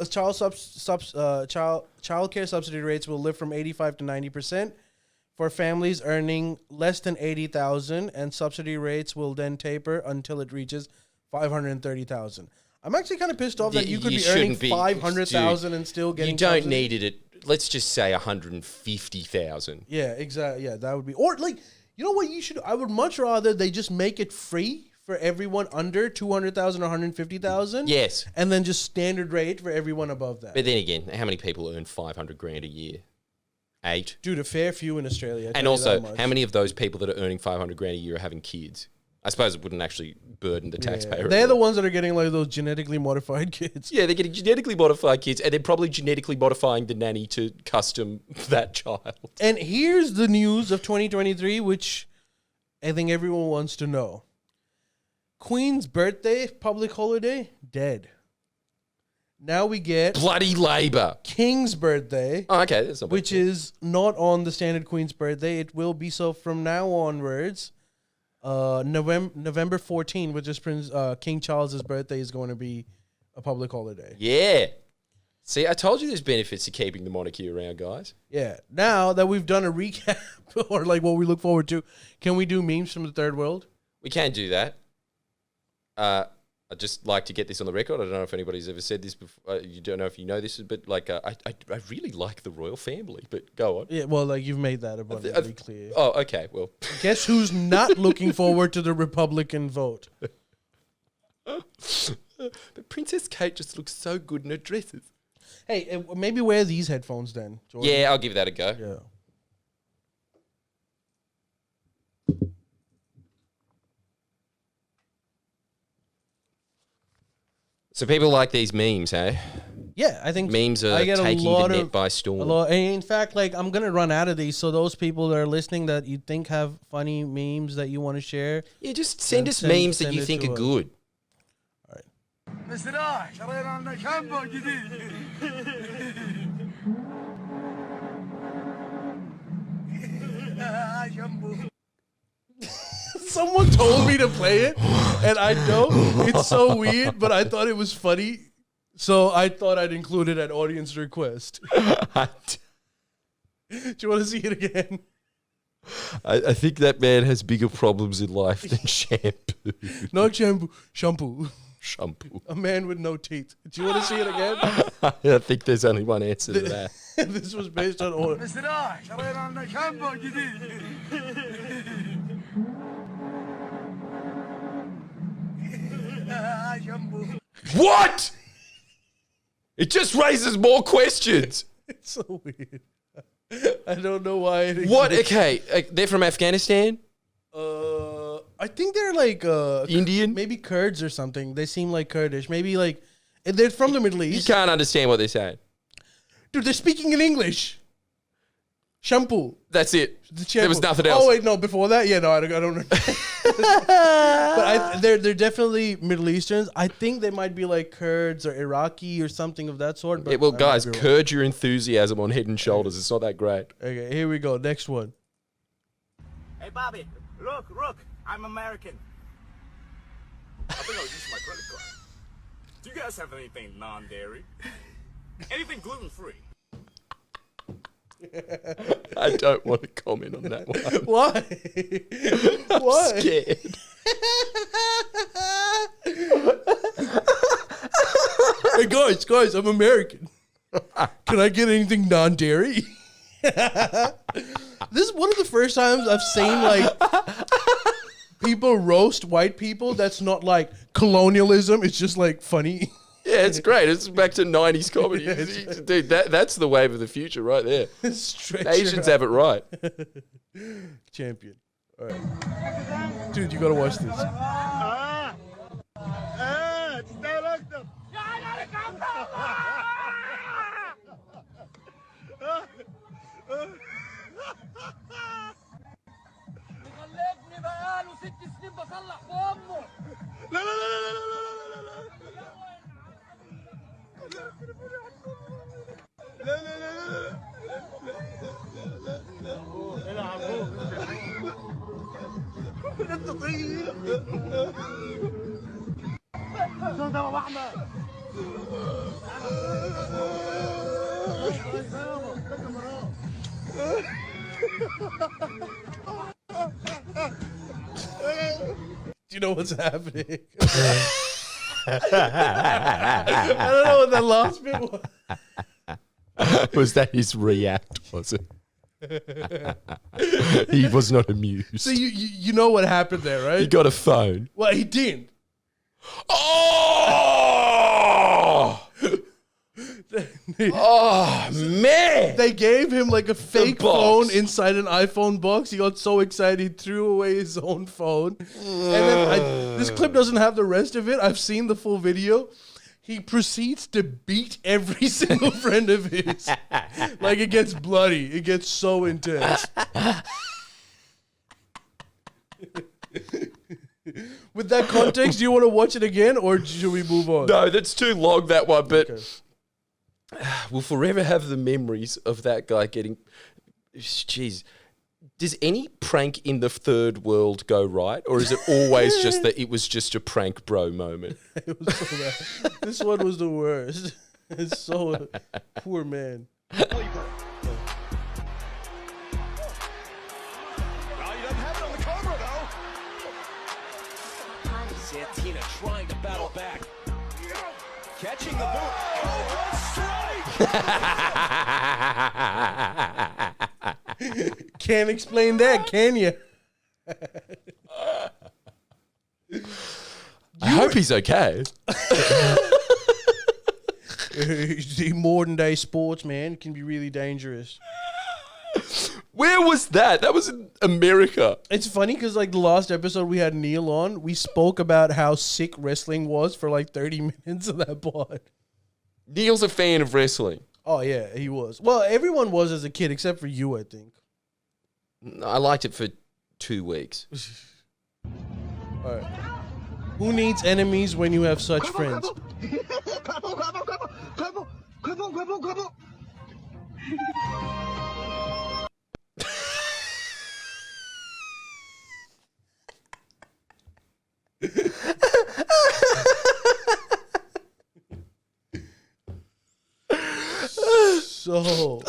childcare subsidy rates will lift from 85 to 90% for families earning less than $80,000, and subsidy rates will then taper until it reaches $530,000. I'm actually kind of pissed off that you could be earning $500,000 and still getting. You don't need it at, let's just say, $150,000. Yeah, exactly. Yeah, that would be, or like, you know what you should. I would much rather they just make it free for everyone under 200,000 or 150,000. Yes. And then just standard rate for everyone above that. But then again, how many people earn $500,000 a year? 8. Dude, a fair few in Australia. I And tell you also, that much. how many of those people that are earning 500 grand a year are having kids? I suppose it wouldn't actually burden the taxpayer. They're the ones that are getting like those genetically modified kids. Yeah, they're getting genetically modified kids, and they're probably genetically modifying the nanny to custom that child. And here's the news of 2023, which I think everyone wants to know. Queen's birthday, public holiday, dead. Now we get Bloody Labour. King's birthday, Oh, okay, that's not bad. which is not on the standard Queen's birthday. It will be so from now onwards. November 14, which is King Charles's birthday, is going to be a public holiday. Yeah. See, I told you there's benefits to keeping the monarchy around, guys. Yeah. Now that we've done a recap or like what we look forward to, can we do memes from the third world? We can do that. I'd just like to get this on the record. I don't know if anybody's ever said this before. You don't know if you know this, but like I really like the royal family. But go on. Yeah, well, like you've made that abundantly clear. Oh, okay. Well, Guess who's not looking forward to the Republican vote? but Princess Kate just looks so good in her dresses. Hey, maybe wear these headphones then, Jordan. Yeah, I'll give that a go. Yeah. So people like these memes, hey? Yeah, I think Memes are I get taking a lot the net of, by a storm. lot. And in fact, like I'm gonna run out of these. So those people that are listening that you think have funny memes that you want to share, Yeah, just send Then us send- memes that send you it think to are us. good. مستراح شرينا لنا شامبو جديد. شامبو. someone told me to play it, and I don't. It's so weird, but I thought it was funny, so I thought I'd include it at audience request. Do you want to see it again? I think that man has bigger problems in life than shampoo. Not shampoo. Shampoo. Shampoo. A man with no teeth. Do you want to see it again? I think there's only one answer to that. This was based on all. مستراح شرينا لنا شامبو جديد. شامبو. What? It just raises more questions. It's so weird. I don't know why. It What? exists. Okay, they're from Afghanistan? I think they're like Indian? maybe Kurds or something. They seem like Kurdish. Maybe like they're from the Middle You East. can't understand what they're saying. Dude, they're speaking in English. Shampoo. That's it. The There was shampoo. nothing else. Oh wait, no. Before that, yeah, no, I don't know. But they're definitely Middle Easterns. I think they might be like Kurds or Iraqi or something of that sort. But Yeah, well, I might guys, be wrong. curd your enthusiasm on Head and Shoulders. It's not that great. Okay, here we go. Next one. Hey, Bobby, look, I'm American. I think I'll use my credit card. Do you guys have anything non-dairy? Anything gluten-free? I don't want to comment on that one. Why? Why? Scared. Hey guys, I'm American. Can I get anything non-dairy? This is one of the first times I've seen like people roast white people. That's not like colonialism. It's just like funny. Yeah, it's great. It's back to 90s comedy. Yeah, it's- Dude, that's the wave of the future right there. Stretch Asians your- have it right. champion. All right, dude, you gotta watch this. تستاهل اكتر. مغلبني بقاله 6 سنين بصلح في امه. لا لا لا لا لا لا لا لا لا لا انت طيب شو ده ابو احمد Do you know what's happening? I don't know what that last bit was. Was that his react, was it? He was not amused. So you know what happened there, right? He got a phone. Well, he didn't. Oh! Oh, man. They gave him like a fake box. phone inside an iPhone box. He got so excited he threw away his own phone. And then this clip doesn't have the rest of it. I've seen the full video. He proceeds to beat every single friend of his. Like it gets bloody. It gets so intense. With that context, do you want to watch it again or should we move on? No, that's too long, that one, but Okay. we'll forever have the memories of that guy getting... Jeez. Does any prank in the third world go right? Or is it always just that it was just a prank bro moment? It was so bad. This one was the worst. It's so poor man. Well, he doesn't have it on the camera, though. Santina trying to battle back. Catching the boot. Oh, what a strike! Can't explain that, can you? I hope he's okay. The modern day sports, man, can be really dangerous. Where was that? That was in America. It's funny because like the last episode we had Neil on, we spoke about how sick wrestling was for like 30 minutes of that pod. Neil's a fan of wrestling. Oh yeah, he was. Well, everyone was as a kid except for you, I think. I liked it for 2 weeks. All right. Who needs enemies when you have such friends? So,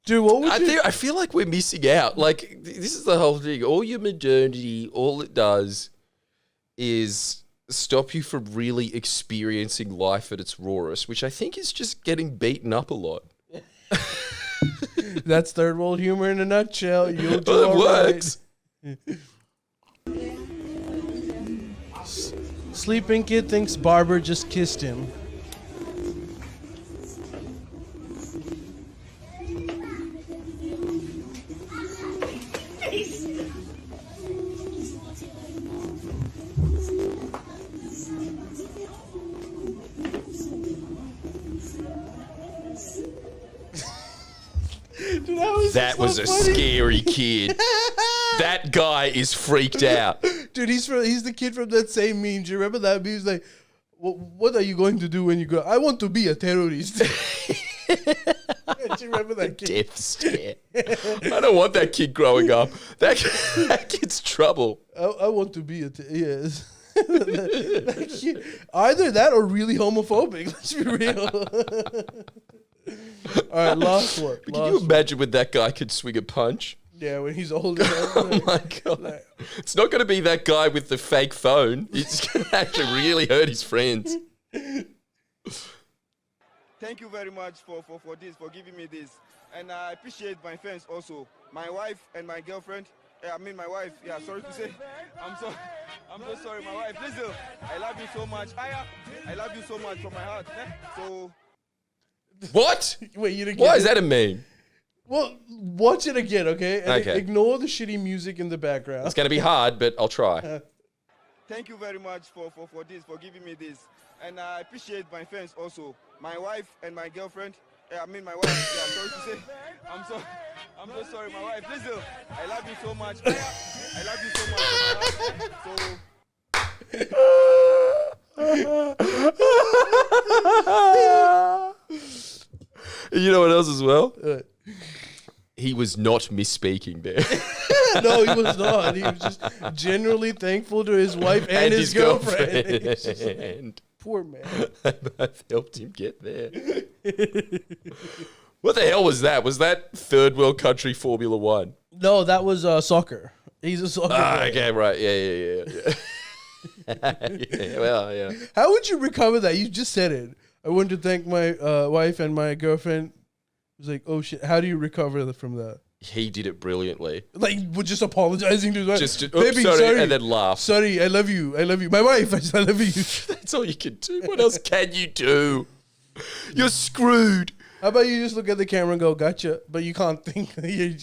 dude, what would you? I feel like we're missing out. Like, this is the whole thing. All your modernity, all it does is stop you from really experiencing life at its rawest, which I think is just getting beaten up a lot. That's third world humor in a nutshell. You'll do Well, it all right. works. Sleeping kid thinks barber just kissed him. Dude, That was a funny. scary kid. That guy is freaked out. Dude, he's the kid from that same meme. Do you remember that meme? He's like, what are you going to do when you go? I want to be a terrorist. Do you remember that kid? Death stare. I don't want that kid growing up. That kid's trouble. I want to be a yes. That kid, either that or really homophobic. Let's be real. All right, last one. Can you imagine when that guy could swing a punch? Yeah, when he's older. Oh my God. It's not going to be that guy with the fake phone. It's going to actually really hurt his friends. Thank you very much for giving me this. And I appreciate my friends also. My wife and my girlfriend. My wife. Yeah, sorry to say. I'm so sorry, my wife. Listen, I love you so much. I love you so much from my heart. So. What? Wait, you didn't Why get is it? that a meme? Well, watch it again, okay? And Okay. ignore the shitty music in the background. It's going to be hard, but I'll try. Thank you very much for giving me this. And I appreciate my friends also. My wife and my girlfriend. My wife. Yeah, sorry to say. I'm so sorry, my wife. Listen, I love you so much. I love you so much from my heart. You know what else as well? Uh, He was not misspeaking there. no, he was not. He was just genuinely thankful to his wife and his girlfriend. It's just like, And poor man. they both helped him get there. What the hell was that? Was that third world country Formula One? No, that was soccer. He's a soccer player. Okay, right. Yeah. Yeah, well, yeah. How would you recover that? You just said it. I want to thank my wife and my girlfriend. It was like, oh shit, how do you recover from that? He did it brilliantly. Like, we're just apologizing to his wife. Just, Baby, sorry, and then laugh. Sorry, I love you. My wife, I love you. That's all you can do. What else can you do? You're screwed. How about you just look at the camera and go, gotcha, but you can't think.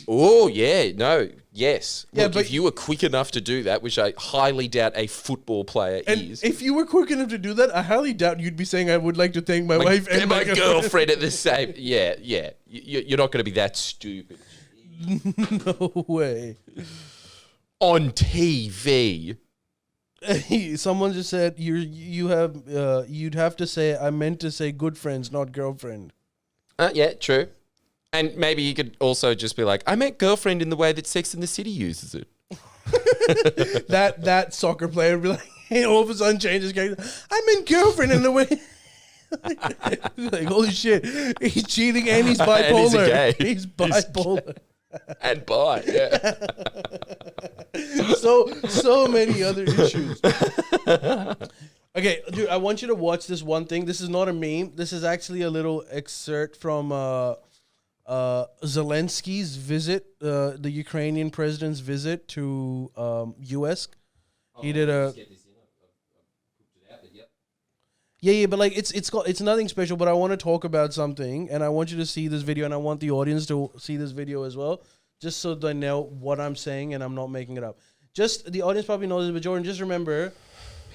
Oh, yeah. No. Yes. Yeah, Look, but- if you were quick enough to do that, which I highly doubt a football player And is. if you were quick enough to do that, I highly doubt you'd be saying, I would like to thank my wife and my girlfriend at the same. Yeah. You're not going to be that stupid. No way. On TV. Someone just said you'd have to say, I meant to say good friends, not girlfriend. Yeah, true. And maybe you could also just be like, I meant girlfriend in the way that Sex and the City uses it. That soccer player would be like, all of a sudden changes character. I meant girlfriend in the way. Like, holy shit, he's cheating and he's bipolar. And he's a gay. He's bipolar. And bye, yeah. So many other issues. Okay, dude, I want you to watch this one thing. This is not a meme. This is actually a little excerpt from Zelensky's visit, the Ukrainian president's visit to U.S. He did a... Yeah, but like it's nothing special. But I want to talk about something, and I want you to see this video, and I want the audience to see this video as well, just so they know what I'm saying, and I'm not making it up. Just the audience probably knows this, but Jordan, just remember,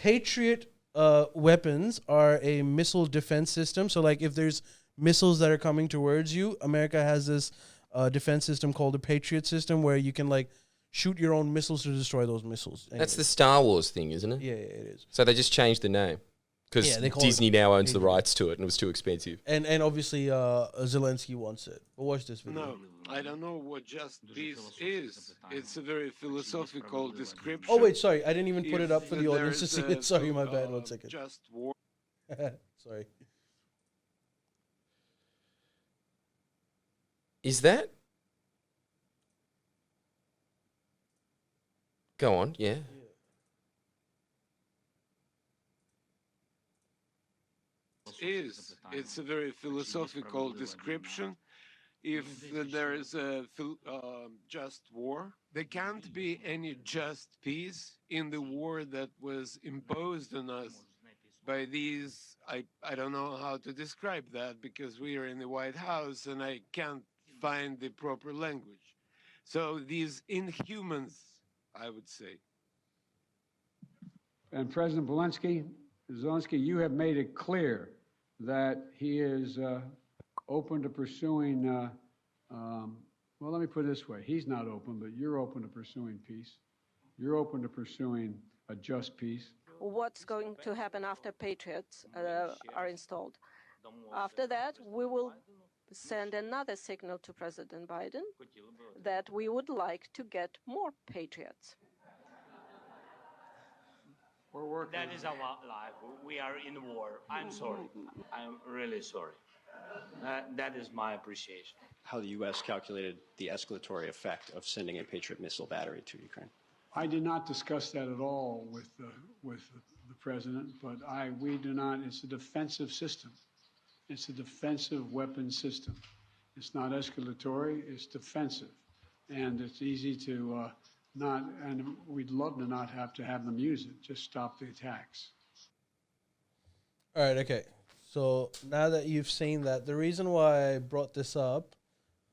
Patriot weapons are a missile defense system. So like if there's missiles that are coming towards you, America has this defense system called the Patriot system, where you can like shoot your own missiles to destroy those missiles. That's the Star Wars thing, isn't it? Yeah, it is. So they just changed the name. Because Yeah, they call Disney it now owns the Patriot. rights to it and it was too expensive. And obviously Zelensky wants it. But watch this video. No, I don't know what just peace is. It's a very philosophical description. Oh wait, sorry, I didn't even put it up for the If audience to see there's it. Sorry, my bad. 1 second. Just war. Sorry. Is that? Go on, yeah. Is it's a very philosophical description. If there is a just war, there can't be any just peace in the war that was imposed on us by these. I don't know how to describe that because we are in the White House and I can't find the proper language. So these inhumans, I would say. And President Zelensky, you have made it clear that he is open to pursuing, well, let me put it this way. He's not open, but you're open to pursuing peace. You're open to pursuing a just peace. What's going to happen after Patriots are installed? After that, we will send another signal to President Biden that we would like to get more Patriots. We're working. That is our life. We are in war. I'm sorry. I'm really sorry. That is my appreciation. How the U.S. calculated the escalatory effect of sending a Patriot missile battery to Ukraine. I did not discuss that at all with the president, but we do not. It's a defensive system. It's a defensive weapon system. It's not escalatory. It's defensive, and it's easy to not. And we'd love to not have to have them use it. Just stop the attacks. All right, okay. So now that you've seen that, the reason why I brought this up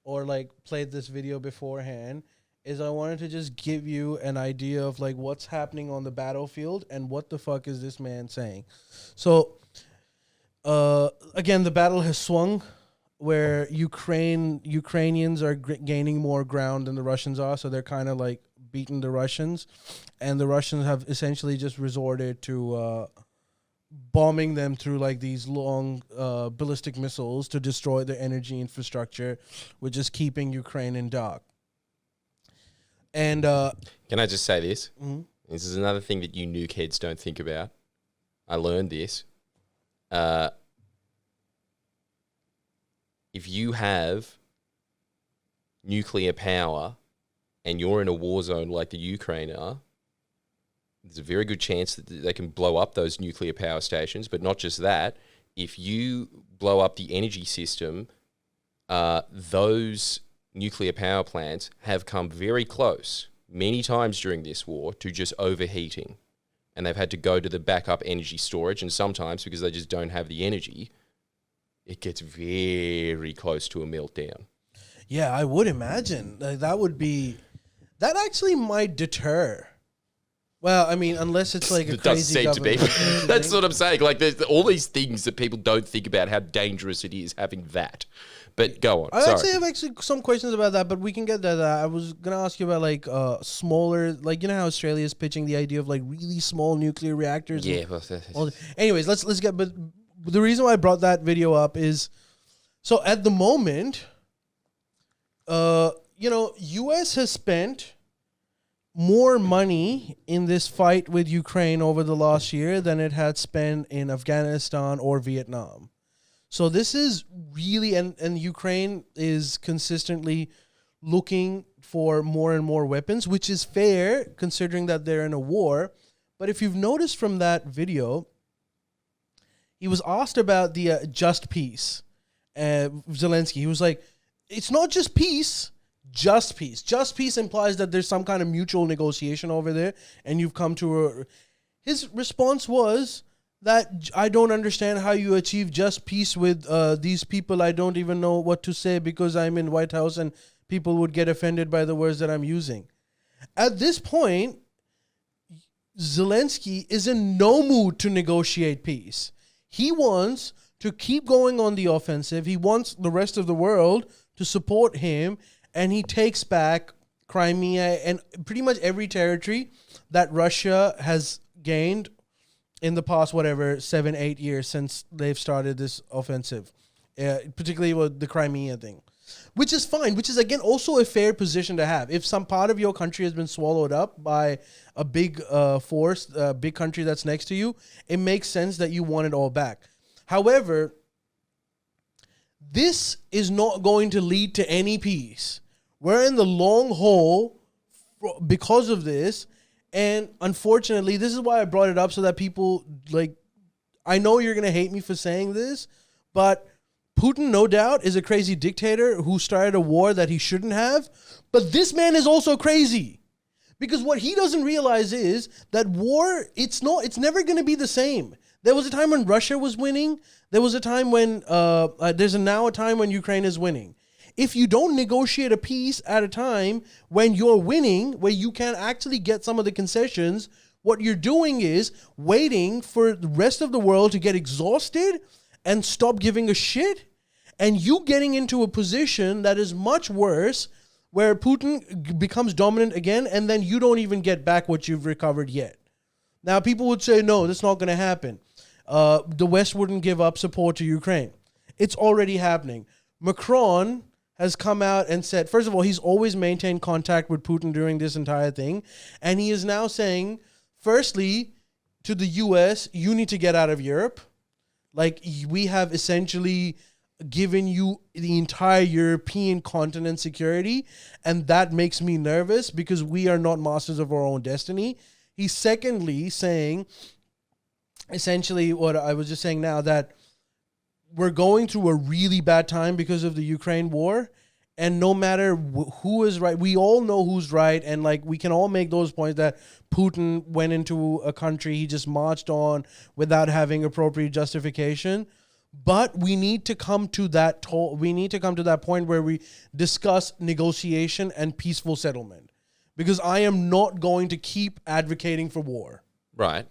or like played this video beforehand is I wanted to just give you an idea of like what's happening on the battlefield and what the fuck is this man saying. So again, the battle has swung where Ukrainians are gaining more ground than the Russians are, so they're kind of like beating the Russians, and the Russians have essentially just resorted to bombing them through like these long ballistic missiles to destroy their energy infrastructure, which is keeping Ukraine in dark. And can I just say this? Mm-hmm. This is another thing that you nuke heads don't think about. I learned this. If you have nuclear power and you're in a war zone like the Ukraine are, there's a very good chance that they can blow up those nuclear power stations. But not just that, if you blow up the energy system, those nuclear power plants have come very close many times during this war to just overheating. And they've had to go to the backup energy storage, and sometimes because they just don't have the energy, it gets very close to a meltdown. Yeah, I would imagine that actually might deter. Well, I mean, unless it's like a It does crazy seem to be. government. That's what I'm saying. Like, there's all these things that people don't think about how dangerous it is having that. But go on. I Sorry. have some questions about that, but we can get to that. I was gonna ask you about like smaller, like you know how Australia is pitching the idea of like really small nuclear reactors. Yeah. Anyways, let's get. But the reason why I brought that video up is, so at the moment, U.S. has spent more money in this fight with Ukraine over the last year than it had spent in Afghanistan or Vietnam. So this is really, and Ukraine is consistently looking for more and more weapons, which is fair considering that they're in a war. But if you've noticed from that video, he was asked about the just peace. Zelenskyy, he was like, it's not just peace. Just peace. Just peace implies that there's some kind of mutual negotiation over there, and you've come to a... His response was that I don't understand how you achieve just peace with these people. I don't even know what to say because I'm in White House and people would get offended by the words that I'm using. At this point, Zelenskyy is in no mood to negotiate peace. He wants to keep going on the offensive. He wants the rest of the world to support him, and he takes back Crimea and pretty much every territory that Russia has gained in the past, 7-8 years since they've started this offensive, particularly with the Crimea thing, which is fine, which is, again, also a fair position to have. If some part of your country has been swallowed up by a big force, a big country that's next to you, it makes sense that you want it all back. However, this is not going to lead to any peace. We're in the long haul because of this. And unfortunately, this is why I brought it up, so that people, like, I know you're going to hate me for saying this, but Putin, no doubt, is a crazy dictator who started a war that he shouldn't have. But this man is also crazy. Because what he doesn't realize is that war, it's never going to be the same. There was a time when Russia was winning. There was a time when, there's now a time when Ukraine is winning. If you don't negotiate a peace at a time when you're winning, where you can actually get some of the concessions, what you're doing is waiting for the rest of the world to get exhausted and stop giving a shit, and you getting into a position that is much worse, where Putin becomes dominant again, and then you don't even get back what you've recovered yet. Now, people would say, no, that's not going to happen. The West wouldn't give up support to Ukraine. It's already happening. Macron has come out and said, first of all, he's always maintained contact with Putin during this entire thing. And he is now saying, firstly, to the US, you need to get out of Europe. Like, we have essentially given you the entire European continent security. And that makes me nervous because we are not masters of our own destiny. He's secondly saying, essentially what I was just saying now, that we're going through a really bad time because of the Ukraine war, and no matter who is right, we all know who's right, and like we can all make those points that Putin went into a country, he just marched on without having appropriate justification. But we need to come to that point where we discuss negotiation and peaceful settlement, because I am not going to keep advocating for war. Right.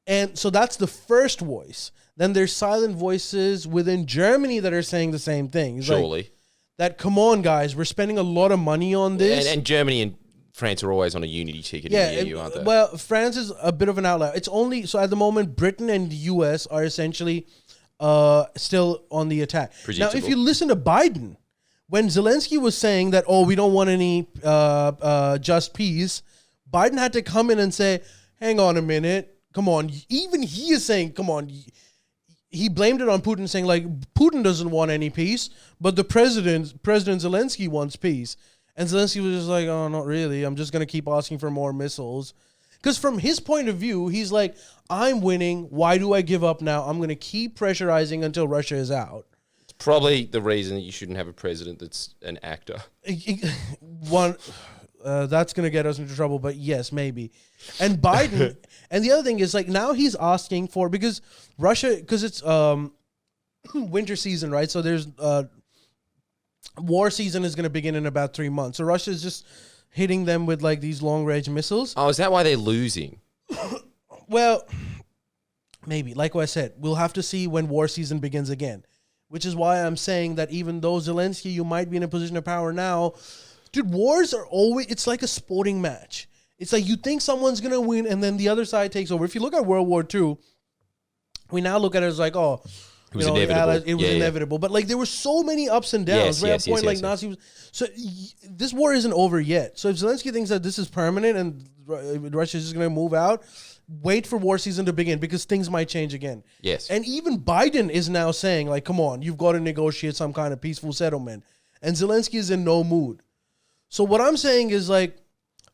And so that's the first voice. Then there's silent voices within Germany that are saying the same thing. It's surely. Like, that, come on, guys, we're spending a lot of money on this. And Germany and France are always on a unity ticket in the EU, aren't they? Well, France is a bit of an outlier. It's only, so at the moment, Britain and the US are essentially still on the attack. Now, if you listen to Biden, when Zelenskyy was saying that, oh, we don't want any just peace, Biden had to come in and say, hang on a minute, come on. Even he is saying, come on. He blamed it on Putin, saying, like, Putin doesn't want any peace, but the President Zelenskyy wants peace. And Zelenskyy was just like, oh, not really. I'm just going to keep asking for more missiles. Because from his point of view, he's like, I'm winning. Why do I give up now? I'm going to keep pressurizing until Russia is out. It's probably the reason that you shouldn't have a president that's an actor. That's going to get us into trouble, but yes, maybe. And Biden, and the other thing is, like, now he's asking for, because Russia, because it's, winter season, right? So there's war season is going to begin in about 3 months. So Russia is just hitting them with like these long range missiles. Oh, is that why they're losing? Well, maybe. Like what I said, we'll have to see when war season begins again, which is why I'm saying that even though Zelenskyy, you might be in a position of power now, dude, wars are always, it's like a sporting match. It's like you think someone's going to win and then the other side takes over. If you look at World War II, we now look at it as like, oh, it was inevitable. It was inevitable. But like there were so many ups and downs. Nazi was, so this war isn't over yet. So if Zelenskyy thinks that this is permanent and Russia's just going to move out, wait for war season to begin because things might change again. Yes. And even Biden is now saying like, come on, you've got to negotiate some kind of peaceful settlement. And Zelenskyy is in no mood. So what I'm saying is like,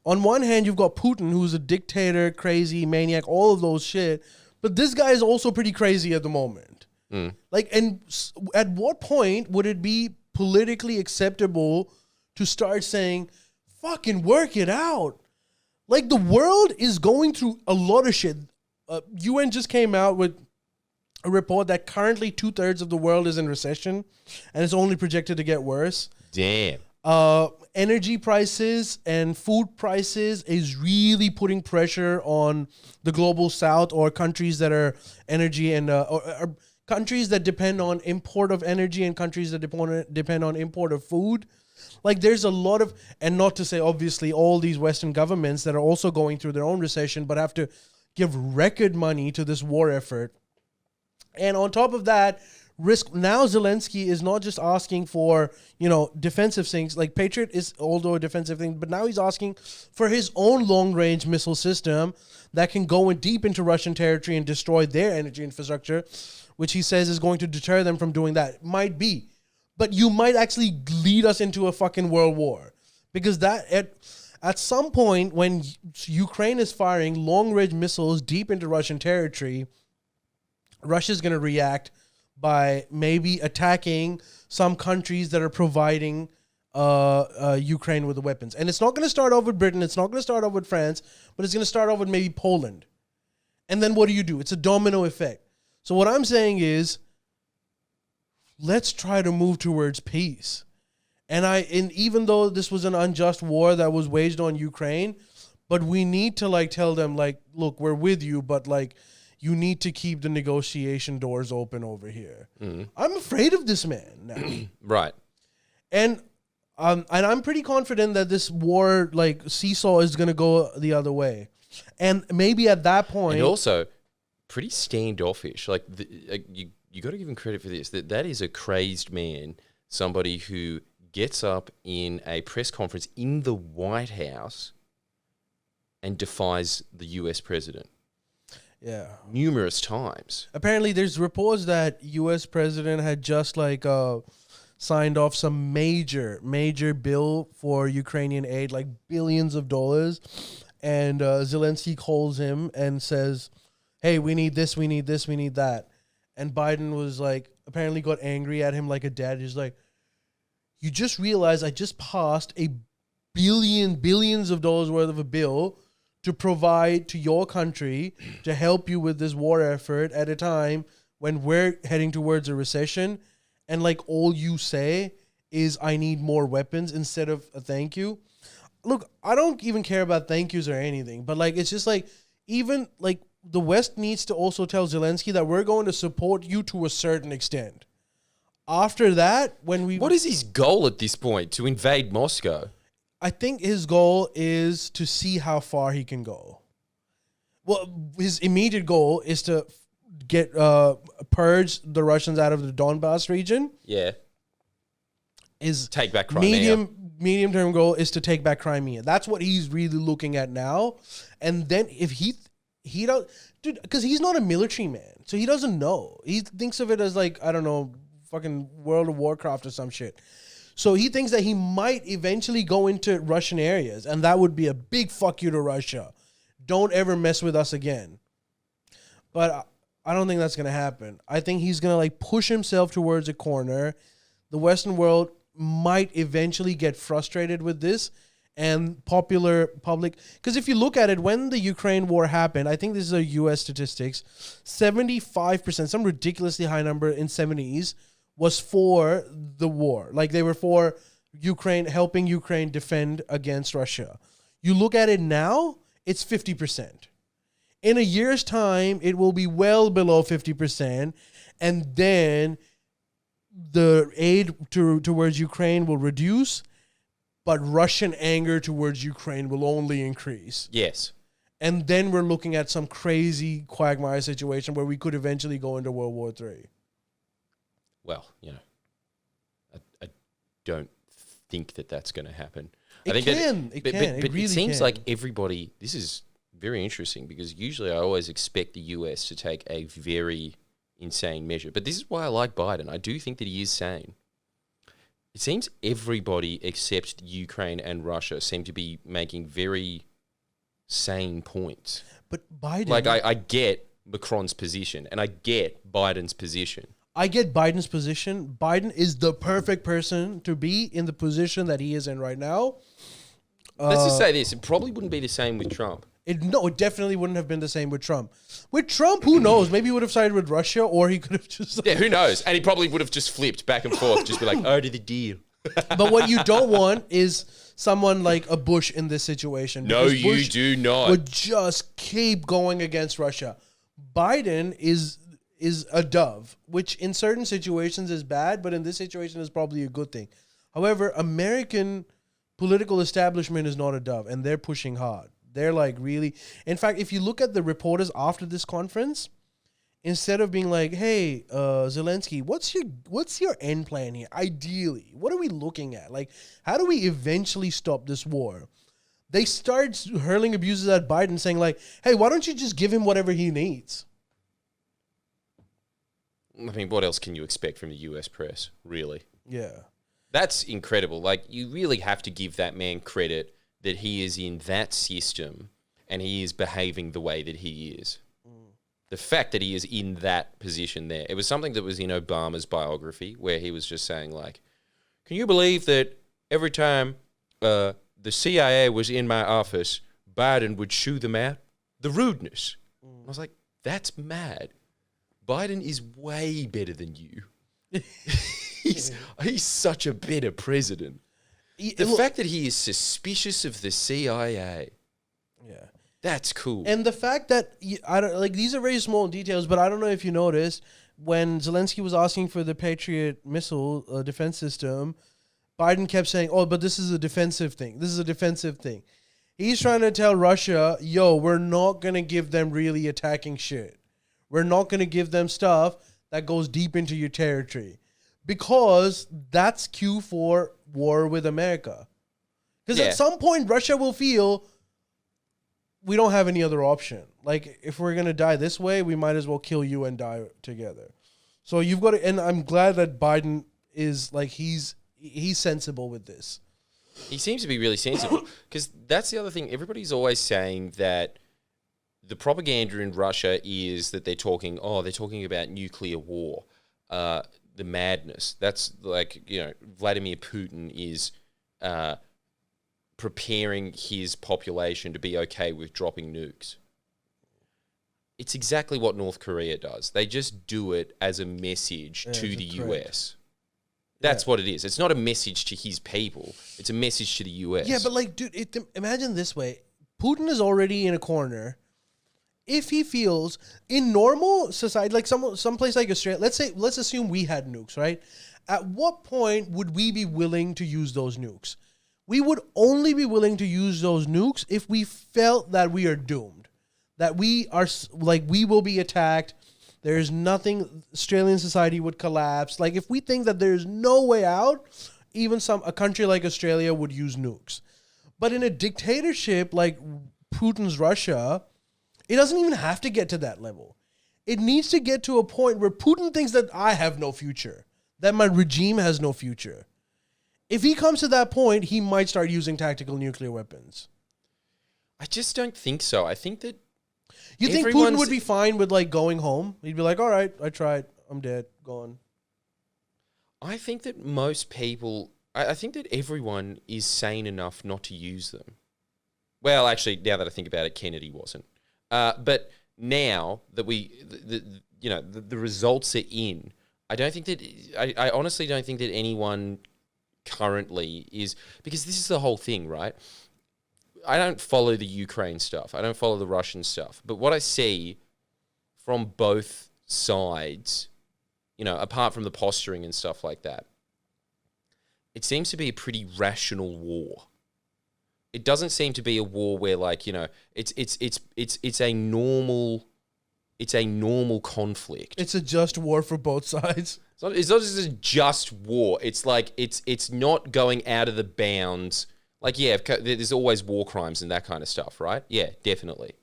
on one hand, you've got Putin, who's a dictator, crazy, maniac, all of those shit. But this guy is also pretty crazy at the moment. Like, and at what point would it be politically acceptable to start saying, fucking work it out? Like, the world is going through a lot of shit. UN just came out with a report that currently 2/3 of the world is in recession, and it's only projected to get worse. Damn. Energy prices and food prices is really putting pressure on the global south or countries that are energy and or countries that depend on import of energy and countries that depend on import of food. Like there's a lot of, and not to say obviously all these Western governments that are also going through their own recession, but have to give record money to this war effort. And on top of that, risk now Zelenskyy is not just asking for, defensive things like Patriot is although a defensive thing, but now he's asking for his own long range missile system that can go in deep into Russian territory and destroy their energy infrastructure, which he says is going to deter them from doing that. Might be, but you might actually lead us into a fucking world war because that at some point when Ukraine is firing long range missiles deep into Russian territory, Russia's going to react by maybe attacking some countries that are providing Ukraine with the weapons. And it's not going to start off with Britain. It's not going to start off with France, but it's going to start off with maybe Poland. And then what do? It's a domino effect. So what I'm saying is, let's try to move towards peace. And even though this was an unjust war that was waged on Ukraine, but we need to tell them look, we're with you, but you need to keep the negotiation doors open over here. I'm afraid of this man now. Right. And I'm pretty confident that this war, seesaw is going to go the other way. And maybe at that point... And also, pretty standoffish. You got to give him credit for this. That is a crazed man, somebody who gets up in a press conference in the White House and defies the US president. Yeah. Numerous times. Apparently, there's reports that U.S. president had just signed off some major bill for Ukrainian aid, billions of dollars. And Zelenskyy calls him and says, hey, we need this, we need this, we need that. And Biden was apparently got angry at him like a dad. He's like, you just realized I just passed billions of dollars worth of a bill to provide to your country to help you with this war effort at a time when we're heading towards a recession. And all you say is, I need more weapons instead of a thank you. Look, I don't even care about thank yous or anything, but it's just even the West needs to also tell Zelenskyy that we're going to support you to a certain extent. After that, what is his goal at this point? To invade Moscow? I think his goal is to see how far he can go. Well, his immediate goal is to get purge the Russians out of the Donbass region. Yeah. Is take back Crimea. Medium term goal is to take back Crimea. That's what he's really looking at now. And then if he don't, dude, because he's not a military man, so he doesn't know. He thinks of it as I don't know, fucking World of Warcraft or some shit. So he thinks that he might eventually go into Russian areas, and that would be a big fuck you to Russia. Don't ever mess with us again. But I don't think that's going to happen. I think he's going to push himself towards a corner. The Western world might eventually get frustrated with this and popular public. Because if you look at it, when the Ukraine war happened, I think this is a U.S. statistics, 75%, some ridiculously high number in 70s, was for the war. Like they were for Ukraine, helping Ukraine defend against Russia. You look at it now, it's 50%. In a year's time, it will be well below 50%. And then the aid towards Ukraine will reduce, but Russian anger towards Ukraine will only increase. Yes. And then we're looking at some crazy quagmire situation where we could eventually go into World War III. Well, I don't think that that's going to happen. It can. It really seems can. like everybody, this is very interesting because usually I always expect the US to take a very insane measure. But this is why I like Biden. I do think that he is sane. It seems everybody except Ukraine and Russia seem to be making very sane points. But Biden... Like, I get Macron's position, and I get Biden's position. I get Biden's position. Biden is the perfect person to be in the position that he is in right now. Let's just say this. It probably wouldn't be the same with Trump. It definitely wouldn't have been the same with Trump. With Trump, who knows? Maybe he would have sided with Russia, or he could have just... Yeah, who knows? And he probably would have just flipped back and forth, just be like, oh, to the deal. But what you don't want is someone like a Bush in this situation. No, because you Bush do not. would just keep going against Russia. Biden is a dove, which in certain situations is bad, but in this situation is probably a good thing. However, American political establishment is not a dove, and they're pushing hard. They're like really... In fact, if you look at the reporters after this conference, instead of being like, hey, Zelenskyy, what's your end plan here? Ideally, what are we looking at? Like, how do we eventually stop this war? They start hurling abuses at Biden, saying like, hey, why don't you just give him whatever he needs? I mean, what else can you expect from the US press, really? Yeah. That's incredible. Like, you really have to give that man credit that he is in that system and he is behaving the way that he is. The fact that he is in that position there. It was something that was in Obama's biography where he was just saying like, can you believe that every time the CIA was in my office, Biden would shoo them out? The rudeness. I was like, that's mad. Biden is way better than you. He's such a better president. The fact that he is suspicious of the CIA. Yeah. That's cool. And the fact that these are very small details, but I don't know if you noticed when Zelenskyy was asking for the Patriot missile defense system, Biden kept saying, "Oh, but this is a defensive thing. This is a defensive thing." He's trying to tell Russia, "Yo, we're not gonna give them really attacking shit. We're not gonna give them stuff that goes deep into your territory, because that's cue for war with America. Because at some point, Russia will feel." We don't have any other option. Like, if we're going to die this way, we might as well kill you and die together. So you've got to, and I'm glad that Biden is like, he's sensible with this. He seems to be really sensible because that's the other thing. Everybody's always saying that the propaganda in Russia is that they're talking about nuclear war, the madness. That's like, Vladimir Putin is, preparing his population to be okay with dropping nukes. It's exactly what North Korea does. They just do it as a message to the US. That's what it is. It's not a message to his people. It's a message to the US. Yeah, but like, dude, imagine this way. Putin is already in a corner. If he feels in normal society, like some place like Australia, let's assume we had nukes, right? At what point would we be willing to use those nukes? We would only be willing to use those nukes if we felt that we are doomed, that we will be attacked. There's nothing, Australian society would collapse. Like, if we think that there's no way out, even a country like Australia would use nukes. But in a dictatorship like Putin's Russia, it doesn't even have to get to that level. It needs to get to a point where Putin thinks that I have no future, that my regime has no future. If he comes to that point, he might start using tactical nuclear weapons. I just don't think so. I think that... You think Putin would be fine with, like, going home? He'd be like, all right, I tried. I'm dead. Gone. I think that most people I think that everyone is sane enough not to use them. Well, actually, now that I think about it, Kennedy wasn't. But now that the results are in, I honestly don't think that anyone currently is, because this is the whole thing, right? I don't follow the Ukraine stuff. I don't follow the Russian stuff. But what I see from both sides, apart from the posturing and stuff like that, it seems to be a pretty rational war. It doesn't seem to be a war where, it's a normal conflict. It's a just war for both sides. It's not just a just war. It's like it's not going out of the bounds. There's always war crimes and that kind of stuff, right? Yeah, definitely.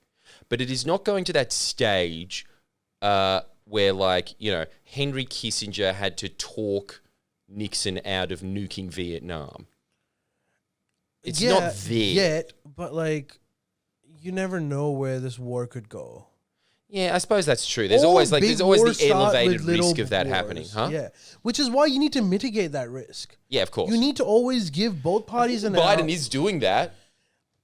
But it is not going to that stage where, Henry Kissinger had to talk Nixon out of nuking Vietnam. It's not there yet, but you never know where this war could go. Yeah, I suppose that's true. There's always the elevated risk of that happening, huh? Yeah, which is why you need to mitigate that risk. Yeah, of course. You need to always give both parties an out. Biden is doing that.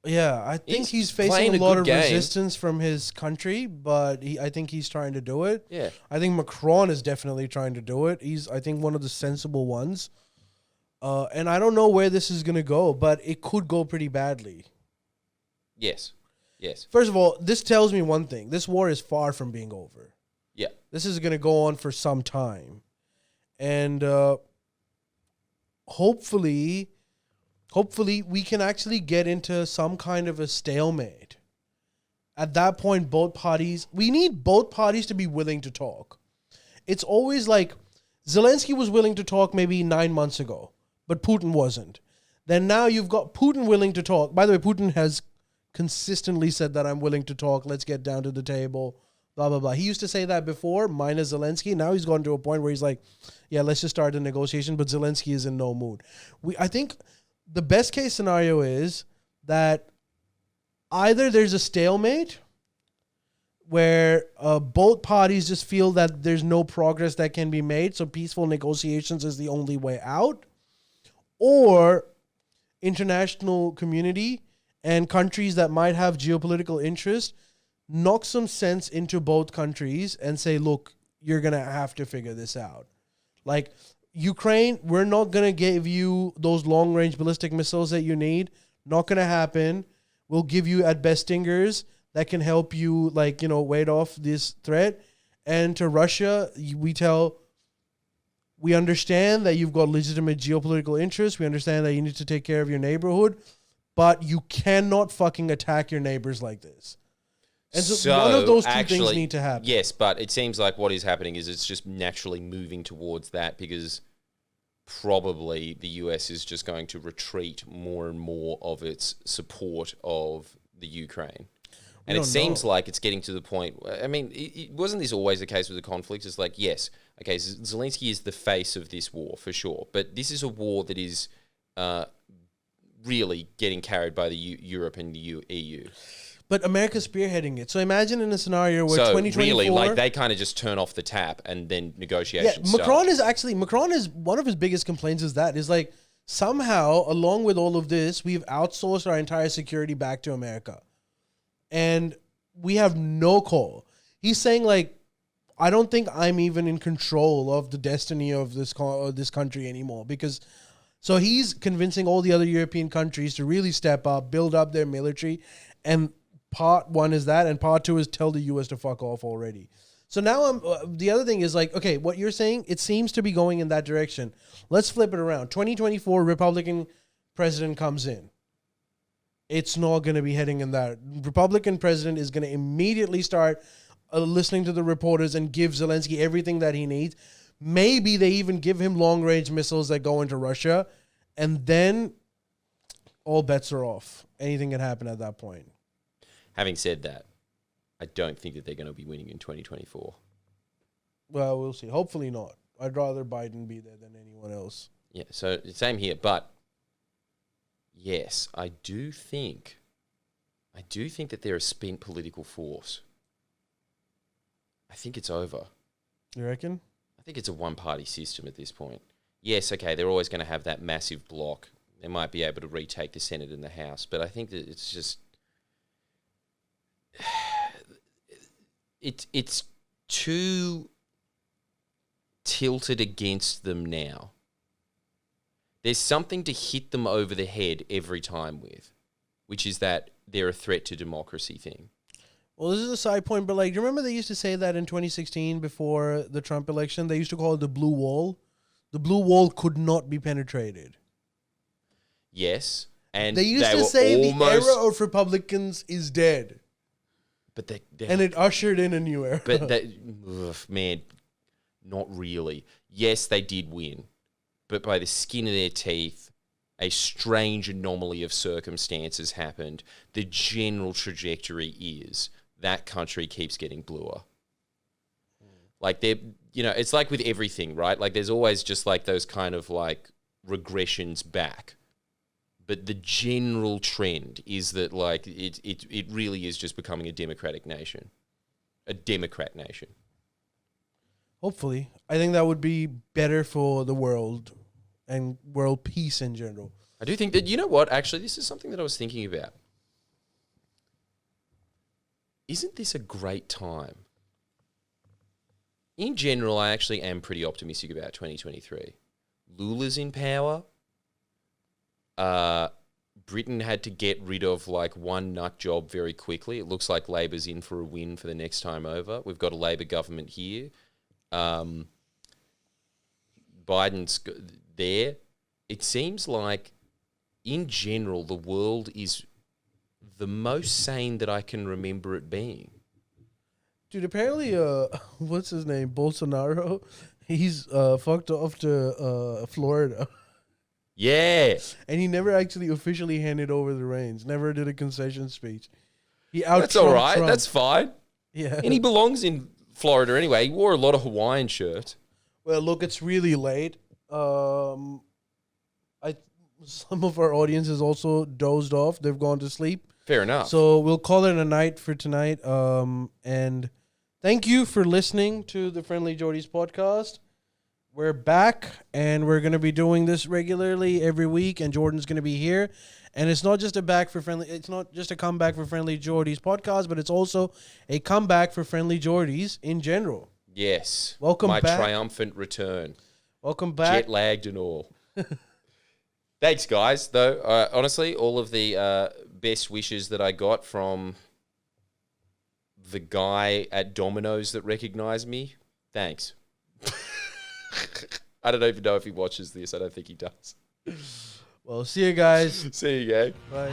Yeah, I think he's facing a lot of resistance from his country, but I think he's trying to do it. Yeah. I think Macron is definitely trying to do it. He's, I think, one of the sensible ones. And I don't know where this is going to go, but it could go pretty badly. Yes. First of all, this tells me one thing. This war is far from being over. Yeah. This is going to go on for some time. And hopefully we can actually get into some kind of a stalemate. At that point, we need both parties to be willing to talk. It's always like Zelenskyy was willing to talk maybe 9 months ago, but Putin wasn't. Then now you've got Putin willing to talk. By the way, Putin has consistently said that I'm willing to talk. Let's get down to the table, blah, blah, blah. He used to say that before, minus Zelenskyy. Now he's gone to a point where he's like, yeah, let's just start a negotiation, but Zelenskyy is in no mood. I think the best case scenario is that either there's a stalemate where both parties just feel that there's no progress that can be made, so peaceful negotiations is the only way out, or international community and countries that might have geopolitical interest knock some sense into both countries and say, look, you're going to have to figure this out. Like, Ukraine, we're not going to give you those long-range ballistic missiles that you need. Not going to happen. We'll give you at best stingers that can help you, ward off this threat. And to Russia, we understand that you've got legitimate geopolitical interests. We understand that you need to take care of your neighborhood, but you cannot fucking attack your neighbors like this. And so one of those two things need to happen. Yes, but it seems like what is happening is it's just naturally moving towards that, because probably the US is just going to retreat more and more of its support of the Ukraine. And it seems like it's getting to the point. I mean, it wasn't this always the case with the conflicts? It's like, yes, okay, Zelenskyy is the face of this war for sure, but this is a war that is really getting carried by the Europe and the EU. But America's spearheading it. So imagine in a scenario where 2024... really, they kind of just turn off the tap and then negotiations start. Macron is one of his biggest complaints is somehow, along with all of this, we've outsourced our entire security back to America. And we have no call. He's saying, I don't think I'm even in control of the destiny of this country anymore, because... So he's convincing all the other European countries to really step up, build up their military, and part one is that, and part two is tell the U.S. to fuck off already. So now the other thing is okay, what you're saying, it seems to be going in that direction. Let's flip it around. 2024, Republican president comes in. It's not going to be heading in that. Republican president is going to immediately start listening to the reporters and give Zelenskyy everything that he needs. Maybe they even give him long-range missiles that go into Russia, and then all bets are off. Anything can happen at that point. Having said that, I don't think that they're going to be winning in 2024. Well, we'll see. Hopefully not. I'd rather Biden be there than anyone else. Yeah, so same here. But yes, I do think that they're a spent political force. I think it's over. You reckon? I think it's a one-party system at this point. yes, okay, they're always going to have that massive block. They might be able to retake the Senate and the House, but I think that it's just it's too tilted against them now. There's something to hit them over the head every time with, which is that they're a threat to democracy thing. Well, this is a side point, but like, do you remember they used to say that in 2016 before the Trump election? They used to call it the blue wall. The blue wall could not be penetrated. Yes, and they used to say the era of Republicans is dead. But and it ushered in a new era. But man, not really. Yes, they did win, but by the skin of their teeth, a strange anomaly of circumstances happened. The general trajectory is that country keeps getting bluer. Like it's like with everything, right? Like there's always just like those kind of like regressions back. But the general trend is that like it really is just becoming a democratic nation. A Democrat nation. Hopefully. I think that would be better for the world and world peace in general. I do think that, you know what, actually, this is something that I was thinking about. Isn't this a great time? In general, I actually am pretty optimistic about 2023. Lula's in power. Britain had to get rid of like one nut job very quickly. It looks like Labor's in for a win for the next time over. We've got a Labor government here. Biden's there. It seems like, in general, the world is the most sane that I can remember it being. Dude, apparently, what's his name? Bolsonaro? He's fucked off to Florida. Yeah. And he never actually officially handed over the reins. Never did a concession speech. That's all right. Trump. That's fine. Yeah. And he belongs in Florida anyway. He wore a lot of Hawaiian shirts. Well, look, it's really late. Some of our audience has also dozed off. They've gone to sleep. Fair enough. So we'll call it a night for tonight. And thank you for listening to the Friendlyjordies podcast. We're back, and we're going to be doing this regularly every week, and Jordan's going to be here. And it's not just it's not just a comeback for Friendlyjordies podcast, but it's also a comeback for Friendlyjordies in general. Yes. Welcome back. My triumphant return. Welcome back. Jet lagged and all. Thanks, guys. Though, honestly, all of the best wishes that I got from the guy at Domino's that recognized me, thanks. I don't even know if he watches this. I don't think he does. Well, see you guys. See you, gang. Bye.